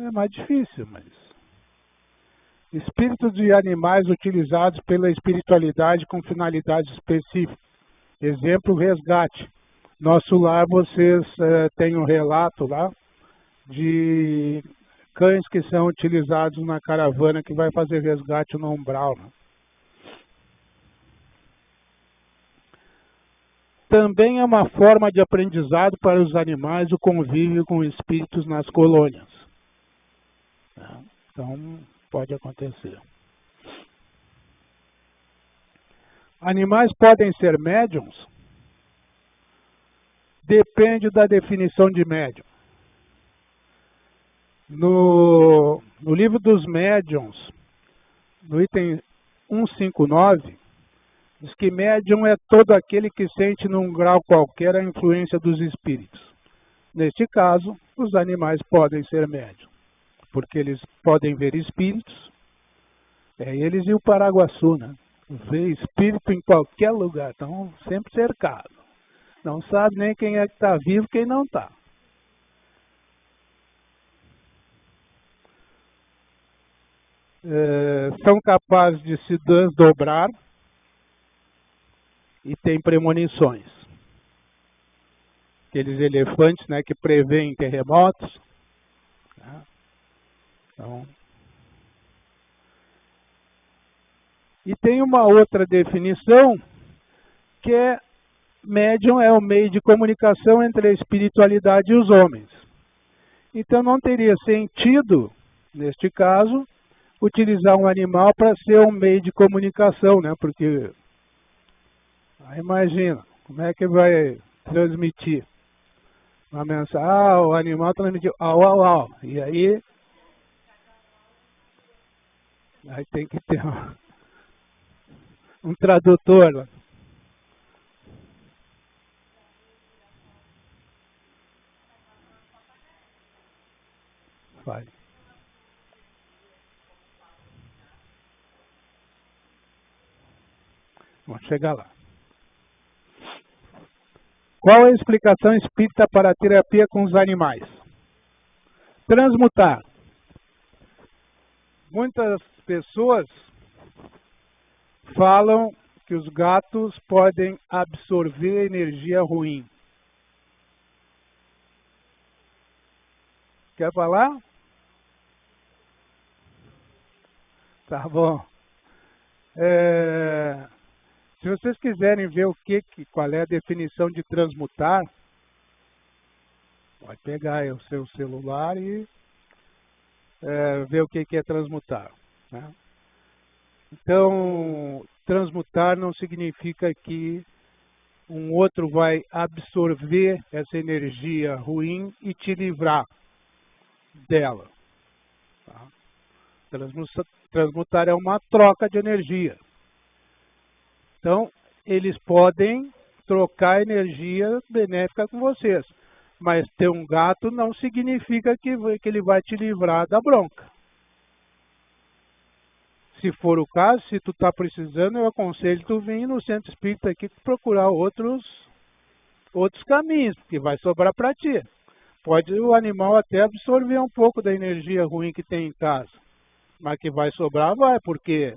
É mais difícil, mas... Espíritos de animais utilizados pela espiritualidade com finalidade específica. Exemplo, resgate. Nosso lar, vocês têm um relato lá de cães que são utilizados na caravana que vai fazer resgate no umbral. Né? Também é uma forma de aprendizado para os animais o convívio com espíritos nas colônias. Então, pode acontecer. Animais podem ser médiums? Depende da definição de médium. No livro dos médiums, no item 159, diz que médium é todo aquele que sente num grau qualquer a influência dos espíritos. Neste caso, os animais podem ser médiums, porque eles podem ver espíritos, eles e o Paraguaçu, né? Vê espírito em qualquer lugar, estão sempre cercados. Não sabe nem quem é que está vivo e quem não está. São capazes de se desdobrar e têm premonições. Aqueles elefantes, né, que preveem terremotos. Né? Então, e tem uma outra definição que é médium é o meio de comunicação entre a espiritualidade e os homens. Então não teria sentido, neste caso, utilizar um animal para ser um meio de comunicação, né? Porque, imagina, como é que vai transmitir uma mensagem? O animal transmitiu, au. E aí tem que ter um tradutor lá. Vai. Vamos chegar lá. Qual é a explicação espírita para a terapia com os animais? Transmutar. Muitas pessoas falam que os gatos podem absorver energia ruim. Quer falar? Tá bom. Se vocês quiserem ver qual é a definição de transmutar, pode pegar aí o seu celular e ver o que é transmutar. Né? Então, transmutar não significa que um outro vai absorver essa energia ruim e te livrar dela. Tá? Transmutar é uma troca de energia. Então, eles podem trocar energia benéfica com vocês. Mas ter um gato não significa que ele vai te livrar da bronca. Se for o caso, se tu está precisando, eu aconselho tu vir no centro espírita aqui procurar outros caminhos, porque vai sobrar para ti. Pode o animal até absorver um pouco da energia ruim que tem em casa, mas que vai sobrar, vai, porque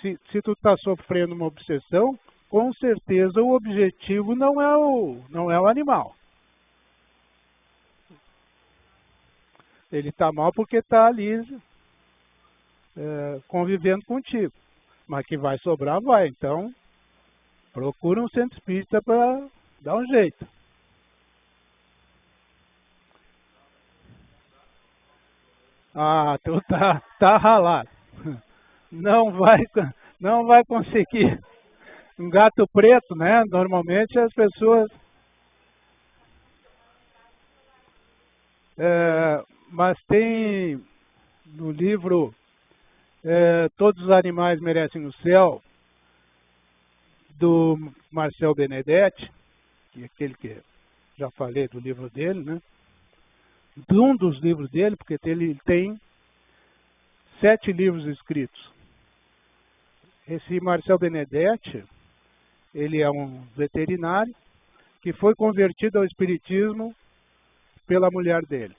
se tu está sofrendo uma obsessão, com certeza o objetivo não é o animal. Ele está mal porque está ali convivendo contigo. Mas que vai sobrar, vai. Então, procura um centro espírita para dar um jeito. Tu tá ralado. Não vai conseguir. Um gato preto, né? Normalmente as pessoas... mas tem no livro Todos os Animais Merecem o Céu, do Marcel Benedetti, que é aquele que já falei do livro dele, né? De um dos livros dele, porque ele tem 7 livros escritos. Esse Marcel Benedetti, ele é um veterinário que foi convertido ao espiritismo pela mulher dele.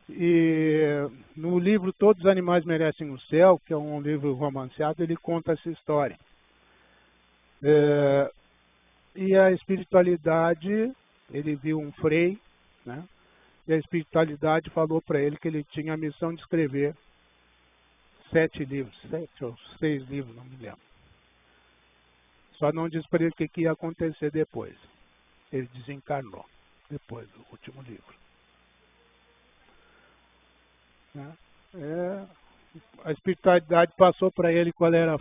E no livro Todos os Animais Merecem o Céu, que é um livro romanceado, ele conta essa história. E a espiritualidade, ele viu um frei, né? E a espiritualidade falou para ele que ele tinha a missão de escrever 7 livros, 7 ou 6 livros, não me lembro. Só não disse para ele o que ia acontecer depois. Ele desencarnou depois do último livro. A espiritualidade passou para ele qual era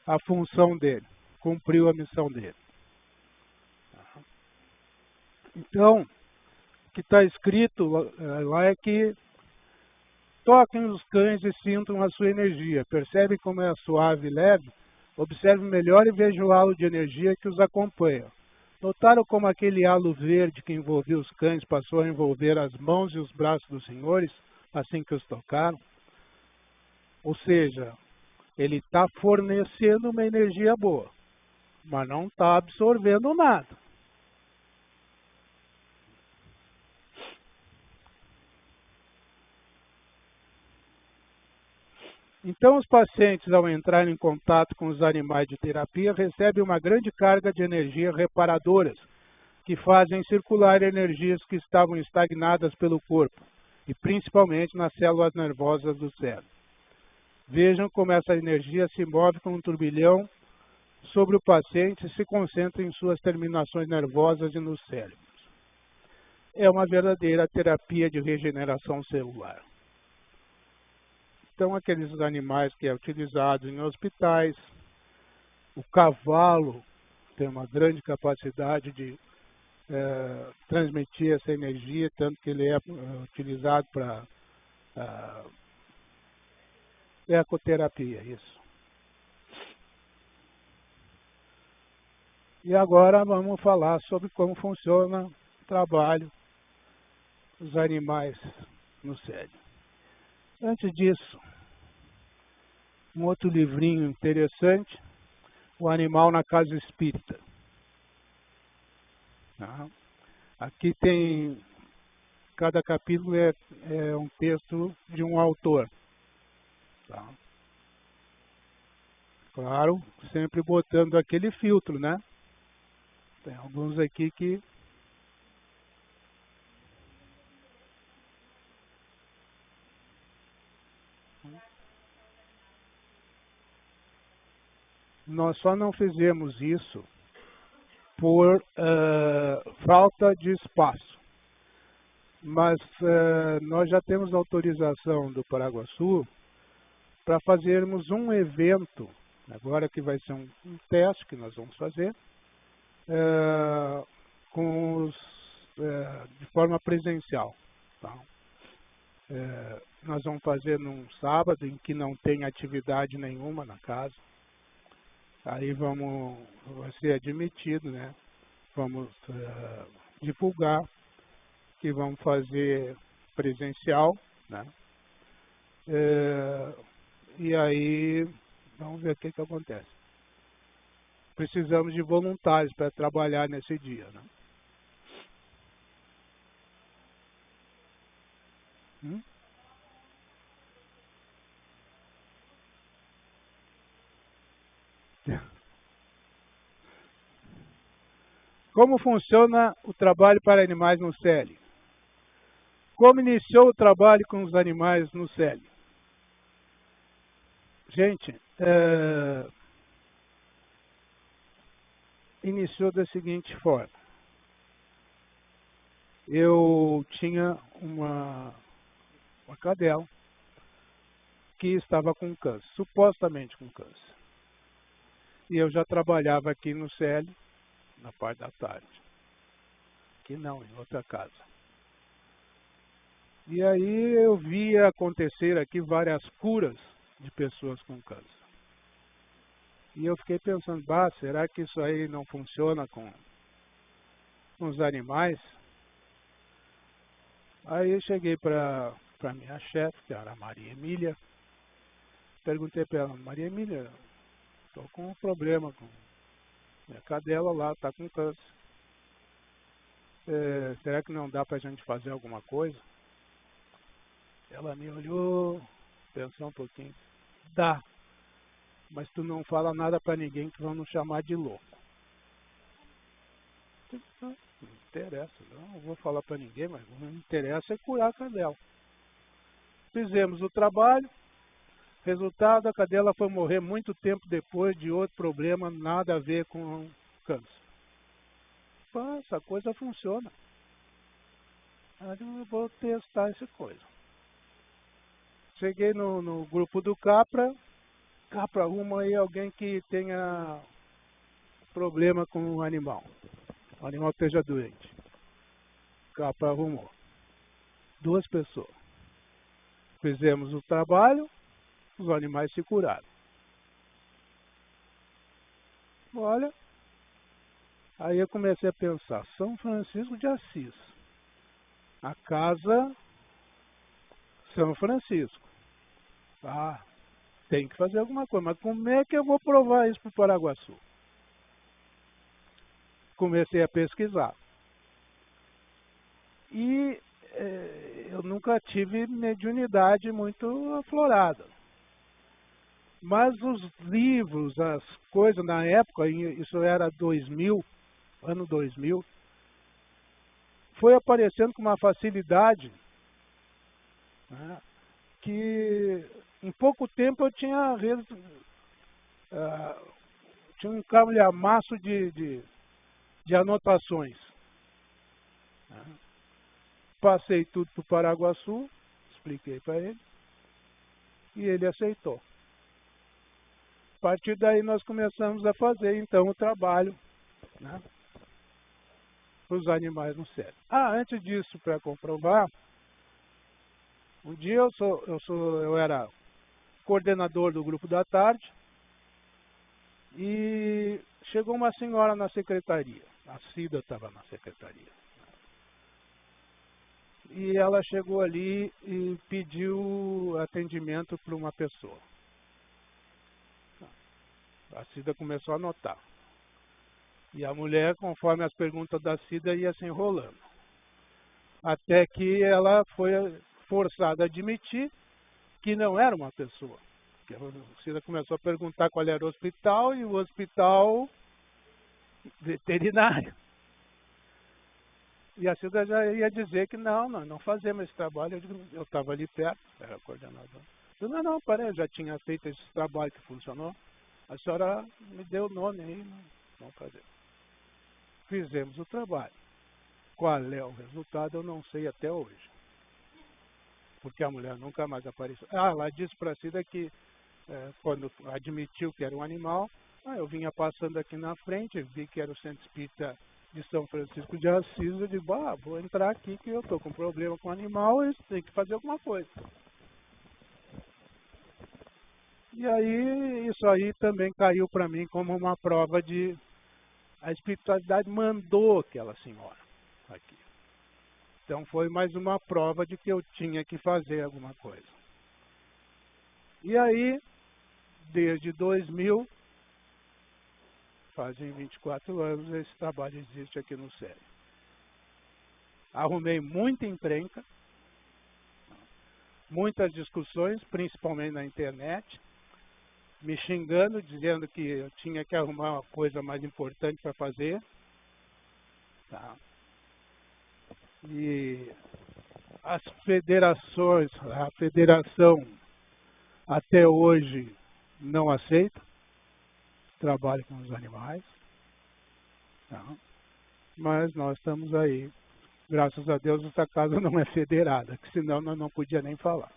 a função dele, cumpriu a missão dele. Então, o que está escrito lá é que toquem os cães e sintam a sua energia. Percebem como é suave e leve? Observe melhor e veja o halo de energia que os acompanha. Notaram como aquele halo verde que envolvia os cães passou a envolver as mãos e os braços dos senhores, assim que os tocaram? Ou seja, ele está fornecendo uma energia boa, mas não está absorvendo nada. Então, os pacientes, ao entrarem em contato com os animais de terapia, recebem uma grande carga de energia reparadoras, que fazem circular energias que estavam estagnadas pelo corpo, e principalmente nas células nervosas do cérebro. Vejam como essa energia se move com um turbilhão sobre o paciente e se concentra em suas terminações nervosas e nos cérebros. É uma verdadeira terapia de regeneração celular. Então, aqueles animais que é utilizado em hospitais, o cavalo tem uma grande capacidade de transmitir essa energia, tanto que ele é utilizado para ecoterapia, isso. E agora vamos falar sobre como funciona o trabalho dos animais no cérebro. Antes disso, um outro livrinho interessante, O Animal na Casa Espírita. Aqui tem, cada capítulo é um texto de um autor. Claro, sempre botando aquele filtro, né? Tem alguns aqui que nós só não fizemos isso por falta de espaço. Mas nós já temos autorização do Paraguaçu para fazermos um evento, agora que vai ser um teste que nós vamos fazer, de forma presencial. Tá? Nós vamos fazer num sábado em que não tem atividade nenhuma na casa. Aí vai ser admitido, né? Vamos divulgar que vamos fazer presencial, né? E aí vamos ver o que acontece. Precisamos de voluntários para trabalhar nesse dia, né? Como funciona o trabalho para animais no CELI? Como iniciou o trabalho com os animais no CELI? Gente, iniciou da seguinte forma. Eu tinha uma cadela que estava com câncer, supostamente com câncer. E eu já trabalhava aqui no CELI, na parte da tarde. Aqui não, em outra casa. E aí eu via acontecer aqui várias curas de pessoas com câncer. E eu fiquei pensando, será que isso aí não funciona com com os animais. Aí eu cheguei para minha chefe, que era a Maria Emília, perguntei para ela: Maria Emília, estou com um problema com minha cadela lá, está com câncer. Será que não dá para a gente fazer alguma coisa? Ela me olhou, pensou um pouquinho. Dá, mas tu não fala nada para ninguém que vão nos chamar de louco. Não interessa, não vou falar para ninguém, mas o que me interessa é curar a cadela. Fizemos o trabalho, resultado, a cadela foi morrer muito tempo depois de outro problema, nada a ver com câncer. Pô, essa coisa funciona. Eu vou testar essa coisa. Cheguei no grupo do Capra. Capra, arruma aí alguém que tenha problema com o animal. O animal esteja doente. Capra arrumou. 2 pessoas. Fizemos o trabalho, os animais se curaram. Olha, aí eu comecei a pensar, São Francisco de Assis, a casa São Francisco. Ah, tem que fazer alguma coisa, mas como é que eu vou provar isso para o Paraguaçu? Comecei a pesquisar. E eu nunca tive mediunidade muito aflorada. Mas os livros, as coisas na época, isso era 2000, ano 2000, foi aparecendo com uma facilidade, né, que em pouco tempo eu tinha um calhamaço de anotações. Né. Passei tudo para o Paraguaçu, expliquei para ele, e ele aceitou. A partir daí nós começamos a fazer então o trabalho, né, para os animais no cérebro. Antes disso, para comprovar, um dia eu era coordenador do grupo da tarde e chegou uma senhora na secretaria, a Cida estava na secretaria. E ela chegou ali e pediu atendimento para uma pessoa. A Cida começou a anotar. E a mulher, conforme as perguntas da Cida, ia se enrolando. Até que ela foi forçada a admitir que não era uma pessoa. A Cida começou a perguntar qual era o hospital, e o hospital veterinário. E a Cida já ia dizer que não fazemos esse trabalho. Eu estava ali perto, era coordenador. Eu disse, não, parei, eu já tinha feito esse trabalho que funcionou. A senhora me deu o nome aí, não fazer. Fizemos o trabalho. Qual é o resultado, eu não sei até hoje. Porque a mulher nunca mais apareceu. Ela disse para a Cida que quando admitiu que era um animal, eu vinha passando aqui na frente, vi que era o Centro Espírita de São Francisco de Assis, eu digo, vou entrar aqui que eu estou com problema com o animal e tem que fazer alguma coisa. E aí, isso aí também caiu para mim como uma prova de... A espiritualidade mandou aquela senhora aqui. Então foi mais uma prova de que eu tinha que fazer alguma coisa. E aí, desde 2000, fazem 24 anos, esse trabalho existe aqui no SERI. Arrumei muita encrenca, muitas discussões, principalmente na internet, me xingando, dizendo que eu tinha que arrumar uma coisa mais importante para fazer. Tá? E as federações, a federação até hoje não aceita trabalho com os animais. Tá? Mas nós estamos aí. Graças a Deus essa casa não é federada, que senão nós não podíamos nem falar.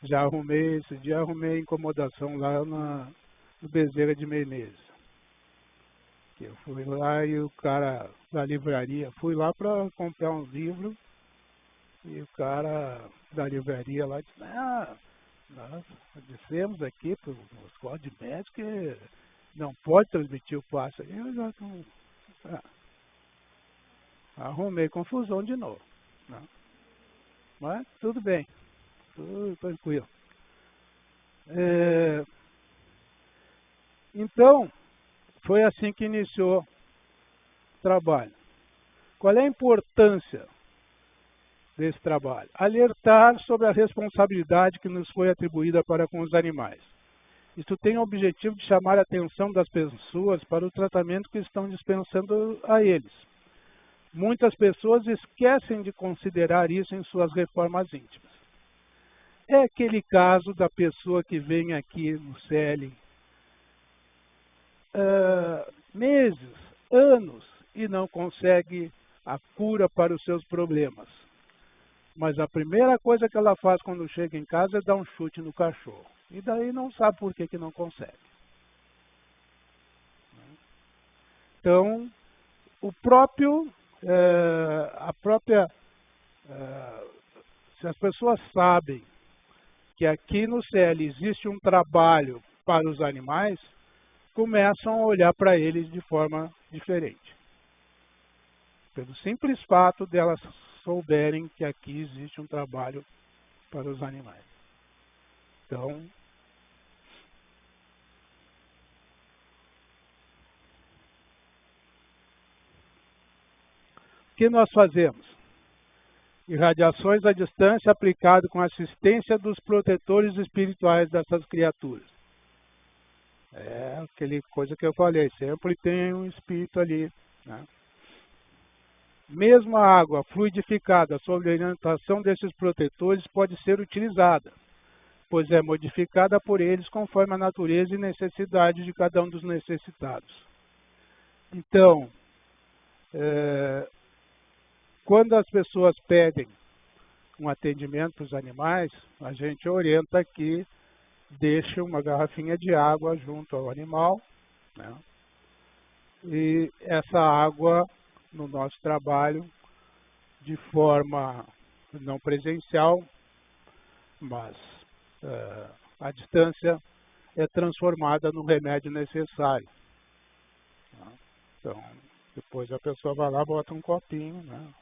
Já arrumei, esse dia arrumei incomodação lá no Bezerra de Menezes. Eu fui lá e o cara da livraria, fui lá para comprar um livro e o cara da livraria lá disse, nós dissemos aqui para o escola de médico que não pode transmitir o passo. Eu já Arrumei confusão de novo. Né? Mas tudo bem, tudo tranquilo. Então, foi assim que iniciou o trabalho. Qual é a importância desse trabalho? Alertar sobre a responsabilidade que nos foi atribuída para com os animais. Isto tem o objetivo de chamar a atenção das pessoas para o tratamento que estão dispensando a eles. Muitas pessoas esquecem de considerar isso em suas reformas íntimas. É aquele caso da pessoa que vem aqui no CL meses, anos, e não consegue a cura para os seus problemas. Mas a primeira coisa que ela faz quando chega em casa é dar um chute no cachorro. E daí não sabe por que não consegue. Então, se as pessoas sabem que aqui no CL existe um trabalho para os animais, começam a olhar para eles de forma diferente. Pelo simples fato de elas souberem que aqui existe um trabalho para os animais. Então, o que nós fazemos? Irradiações à distância aplicado com assistência dos protetores espirituais dessas criaturas. É aquela coisa que eu falei, sempre tem um espírito ali. Né? Mesmo a água fluidificada sob a orientação desses protetores pode ser utilizada, pois é modificada por eles conforme a natureza e necessidade de cada um dos necessitados. Então, quando as pessoas pedem um atendimento para os animais, a gente orienta que deixe uma garrafinha de água junto ao animal, né? E essa água, no nosso trabalho, de forma não presencial, mas à distância, é transformada no remédio necessário. Né? Então, depois a pessoa vai lá, bota um copinho, né?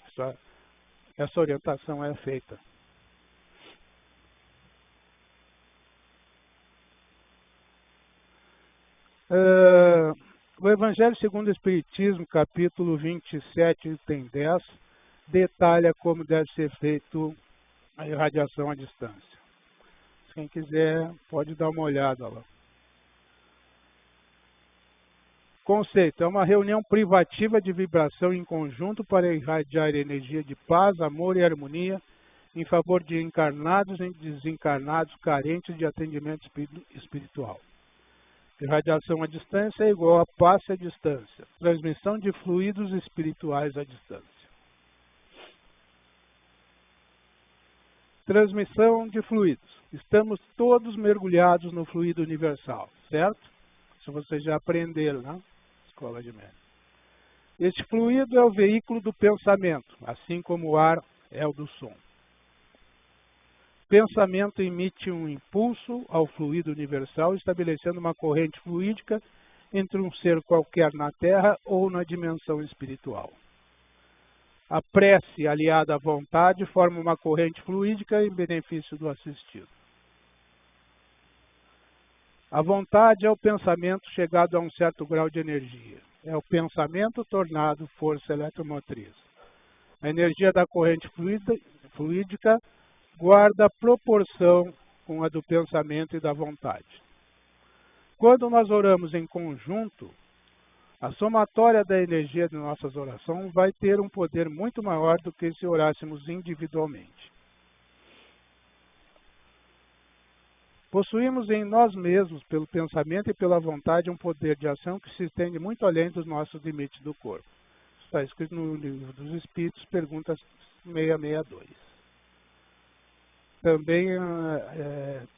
Essa orientação é feita. O Evangelho segundo o Espiritismo, capítulo 27, item 10, detalha como deve ser feito a irradiação à distância. Quem quiser pode dar uma olhada lá. Conceito: é uma reunião privativa de vibração em conjunto para irradiar energia de paz, amor e harmonia em favor de encarnados e desencarnados carentes de atendimento espiritual. Irradiação à distância é igual a passe à distância, transmissão de fluidos espirituais à distância. Transmissão de fluidos. Estamos todos mergulhados no fluido universal, certo? Isso vocês já aprenderam, né? Escola de Médium. Este fluido é o veículo do pensamento, assim como o ar é o do som. O pensamento emite um impulso ao fluido universal, estabelecendo uma corrente fluídica entre um ser qualquer na Terra ou na dimensão espiritual. A prece, aliada à vontade, forma uma corrente fluídica em benefício do assistido. A vontade é o pensamento chegado a um certo grau de energia. É o pensamento tornado força eletromotriz. A energia da corrente fluídica guarda proporção com a do pensamento e da vontade. Quando nós oramos em conjunto, a somatória da energia de nossas orações vai ter um poder muito maior do que se orássemos individualmente. Possuímos em nós mesmos, pelo pensamento e pela vontade, um poder de ação que se estende muito além dos nossos limites do corpo. Está escrito no Livro dos Espíritos, pergunta 662. Também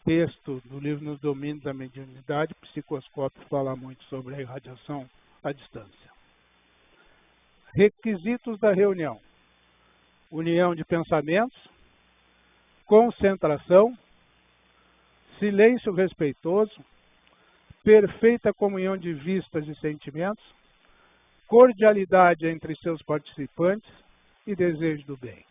texto do livro Nos Domínios da Mediunidade, Psicoscópio fala muito sobre a irradiação à distância. Requisitos da reunião: união de pensamentos, concentração, silêncio respeitoso, perfeita comunhão de vistas e sentimentos, cordialidade entre seus participantes e desejo do bem.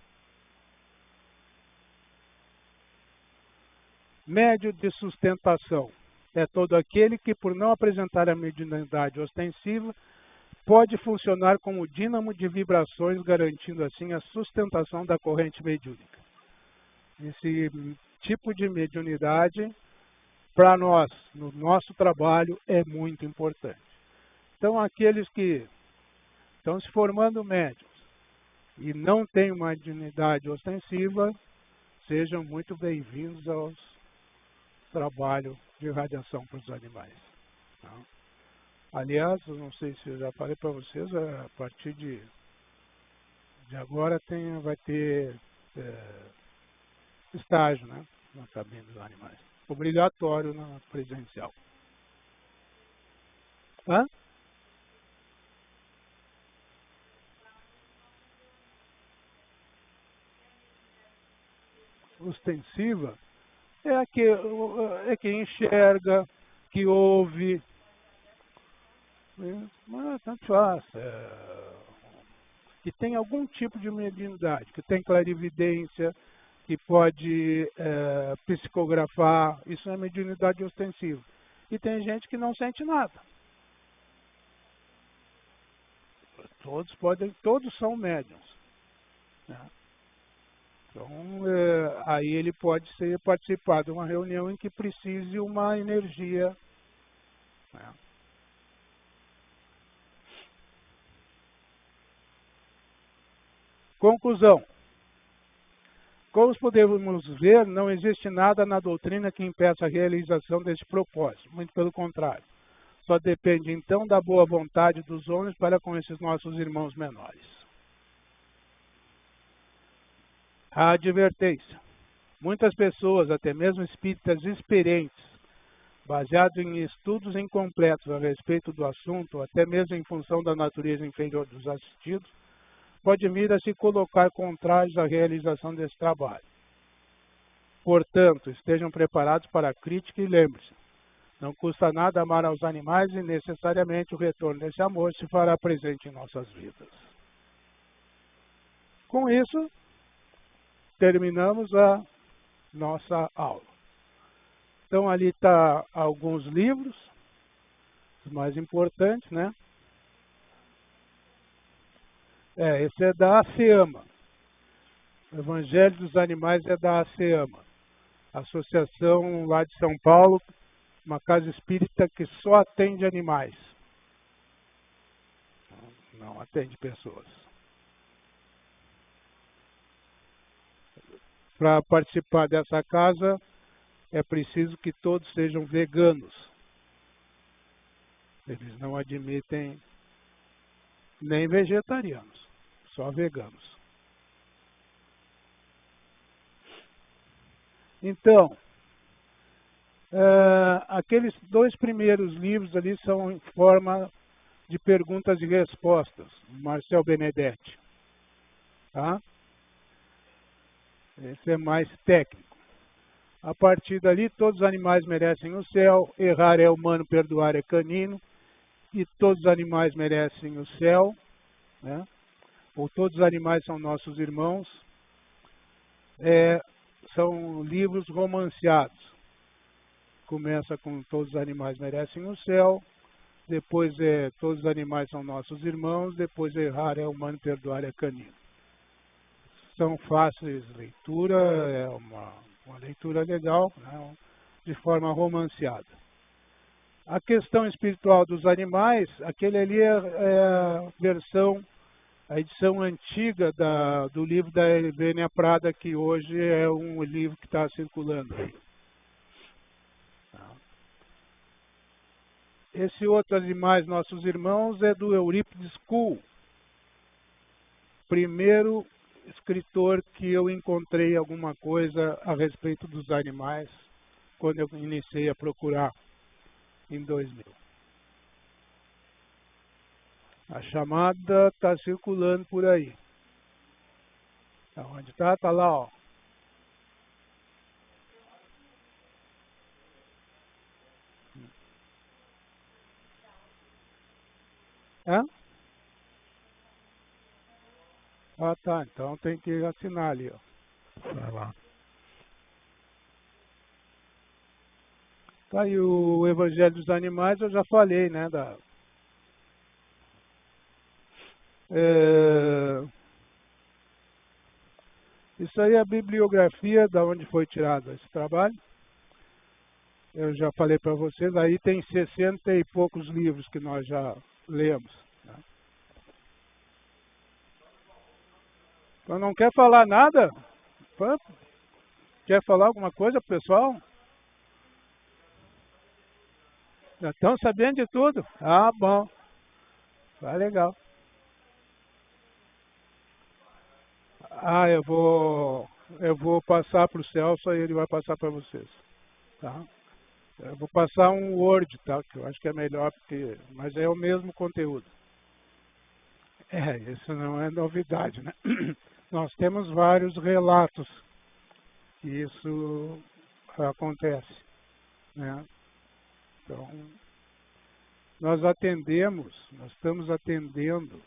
Médio de sustentação é todo aquele que, por não apresentar a mediunidade ostensiva, pode funcionar como dínamo de vibrações, garantindo assim a sustentação da corrente mediúnica. Esse tipo de mediunidade, para nós, no nosso trabalho, é muito importante. Então, aqueles que estão se formando médiuns e não têm uma mediunidade ostensiva, sejam muito bem-vindos ao trabalho de radiação para os animais. Tá? Aliás, eu não sei se eu já falei para vocês, a partir de agora vai ter estágio, né, na cabine dos animais. Obrigatório na presencial. Hã? Ostensiva é que enxerga, que ouve, mas tanto faz, que tem algum tipo de mediunidade, que tem clarividência, que pode psicografar, isso é mediunidade ostensiva. E tem gente que não sente nada. Todos são médiuns. Né? Então, aí ele pode participar de uma reunião em que precise uma energia. Né? Conclusão. Como podemos ver, não existe nada na doutrina que impeça a realização desse propósito. Muito pelo contrário. Só depende, então, da boa vontade dos homens para com esses nossos irmãos menores. A advertência. Muitas pessoas, até mesmo espíritas experientes, baseados em estudos incompletos a respeito do assunto, ou até mesmo em função da natureza inferior dos assistidos, podem vir a se colocar contrários à realização desse trabalho. Portanto, estejam preparados para a crítica e lembre-se, não custa nada amar aos animais e necessariamente o retorno desse amor se fará presente em nossas vidas. Com isso, terminamos a nossa aula. Então, ali está alguns livros, os mais importantes, né? Esse é da ASEAMA. O Evangelho dos Animais é da ASEAMA. Associação lá de São Paulo, uma casa espírita que só atende animais. Não atende pessoas. Para participar dessa casa, é preciso que todos sejam veganos. Eles não admitem nem vegetarianos, só veganos. Então, aqueles 2 primeiros livros ali são em forma de perguntas e respostas, Marcel Benedetti. Tá? Esse é mais técnico. A partir dali, todos os animais merecem o céu, errar é humano, perdoar é canino, e todos os animais merecem o céu, né? Ou todos os animais são nossos irmãos. São livros romanceados. Começa com todos os animais merecem o céu, depois todos os animais são nossos irmãos, depois errar é humano, perdoar é canino. São fáceis de leitura, é uma leitura legal, né? De forma romanceada. A questão espiritual dos animais, aquele ali é a edição antiga do livro da Helvênia Prada, que hoje é um livro que está circulando aí. Esse outro Animais Nossos Irmãos é do Eurípides Kuhl, primeiro escritor que eu encontrei alguma coisa a respeito dos animais quando eu iniciei a procurar em 2000. A chamada está circulando por aí. Onde está? Está lá, ó. Hã? Ah, tá. Então tem que assinar ali, ó. Vai lá. Tá aí o Evangelho dos Animais, eu já falei, né? É, isso aí é a bibliografia da onde foi tirado esse trabalho. Eu já falei para vocês, aí tem 60 e poucos livros que nós já lemos. Né? Então não quer falar nada? Quer falar alguma coisa, pessoal? Já estão sabendo de tudo? Ah, bom. Tá legal. Ah, eu vou passar para o Celso e ele vai passar para vocês. Tá? Eu vou passar um Word, tá? Que eu acho que é melhor, mas é o mesmo conteúdo. Isso não é novidade, né? Nós temos vários relatos que isso acontece, né? Então, nós estamos atendendo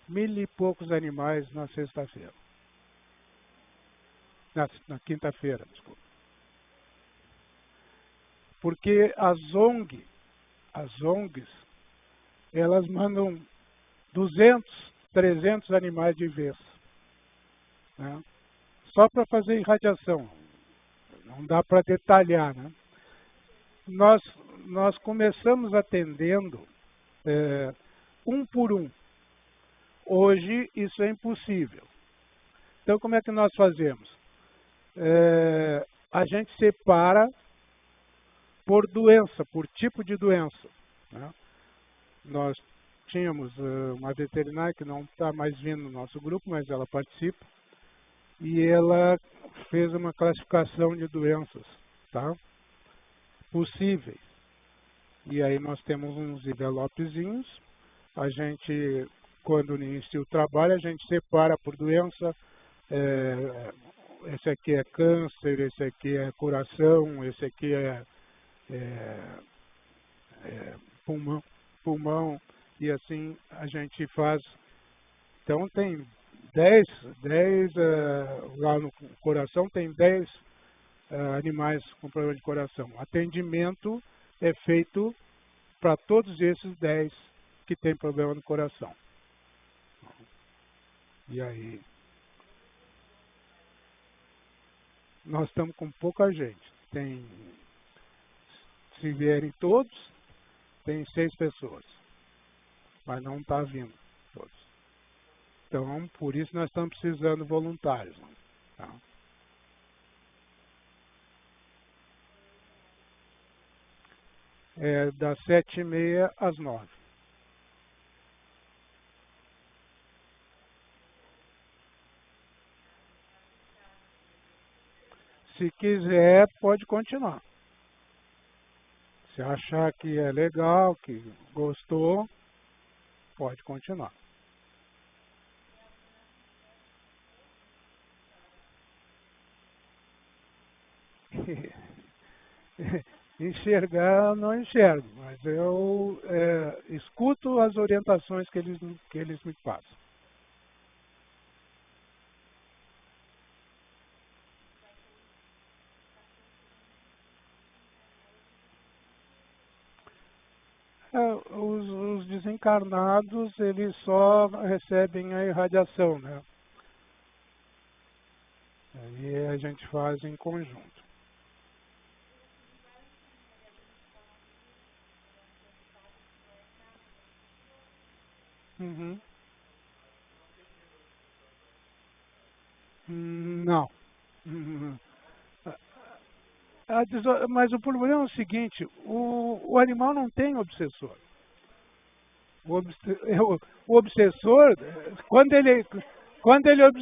1000 e poucos animais na sexta-feira. Na quinta-feira, desculpa. Porque as ONGs, elas mandam 200, 300 animais de vez, né? Só para fazer irradiação. Não dá para detalhar, né? Nós começamos atendendo um por um. Hoje isso é impossível. Então como é que nós fazemos? A gente separa por doença, por tipo de doença, né? Nós tínhamos uma veterinária que não está mais vindo no nosso grupo, mas ela participa, e ela fez uma classificação de doenças, tá? Possíveis. E aí nós temos uns envelopezinhos, a gente, quando inicia o trabalho, a gente separa por doença, esse aqui é câncer, esse aqui é coração, esse aqui é pulmão, e assim a gente faz. Então tem 10 lá no coração tem 10 animais com problema de coração. O atendimento é feito para todos esses 10 que têm problema no coração. E aí, nós estamos com pouca gente. Se vierem todos, tem 6 pessoas. Mas não está vindo todos. Então, por isso nós estamos precisando de voluntários. Tá? Das 7h30 às 9h. Se quiser, pode continuar. Se achar que é legal, que gostou, pode continuar. Enxergar, eu não enxergo, mas eu escuto as orientações que eles me passam. Os desencarnados, eles só recebem a irradiação, né? Aí a gente faz em conjunto. Uhum. Não. Uhum. Mas o problema é o seguinte, o animal não tem obsessor. O obsessor, quando ele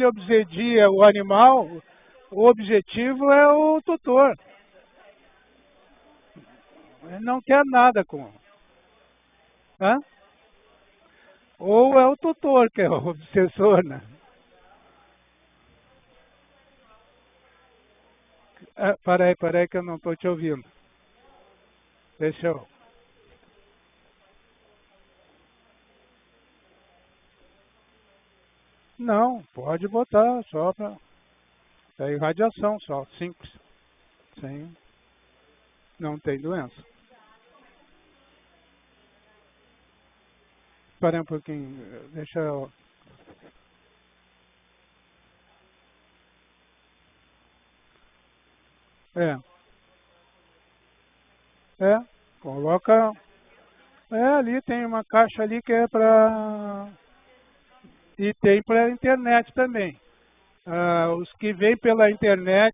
obsedia o animal, o objetivo é o tutor. Ele não quer nada com. Hã? Ou é o tutor que é o obsessor, né? Peraí que eu não estou te ouvindo. Deixa eu. Não, pode botar só para... É irradiação só, simples. Sem... Não tem doença. Espera um pouquinho, deixa eu... Coloca... ali tem uma caixa ali que é para... E tem para internet também. Os que vêm pela internet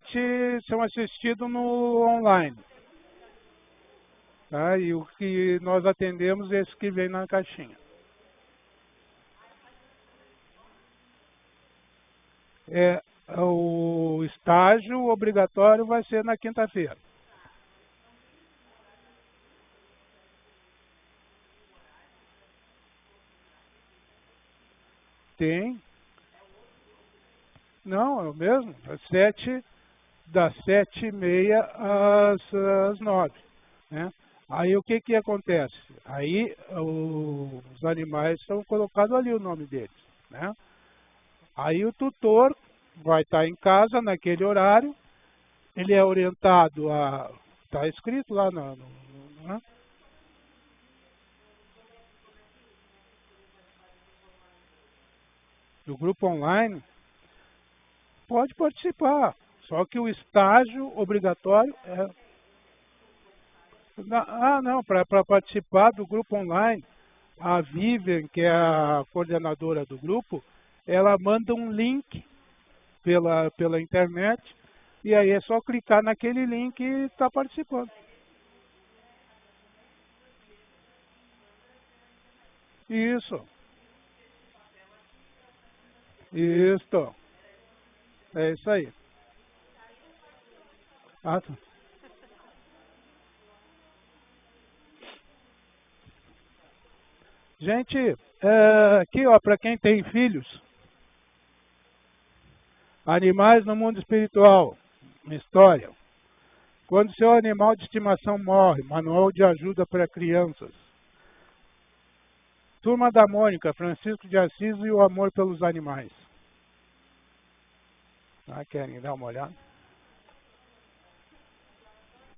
são assistidos no online. Tá? E o que nós atendemos é esse que vem na caixinha. O estágio obrigatório vai ser na quinta-feira. Tem. Não, é o mesmo. Das 7h30 às 9h. Né? Aí o que acontece? Aí os animais são colocados ali o nome deles. Né? Aí o tutor vai estar em casa naquele horário, ele é orientado a... Está escrito lá né? Do grupo online, pode participar. Só que o estágio obrigatório é... Não, para participar do grupo online, a Vivian, que é a coordenadora do grupo, ela manda um link pela internet, e aí é só clicar naquele link e está participando. Isso. Isso. É isso aí. Tá. Gente, aqui ó, para quem tem filhos, animais no mundo espiritual, uma história. Quando seu animal de estimação morre, manual de ajuda para crianças. Turma da Mônica, Francisco de Assis e o amor pelos animais. Querem dar uma olhada?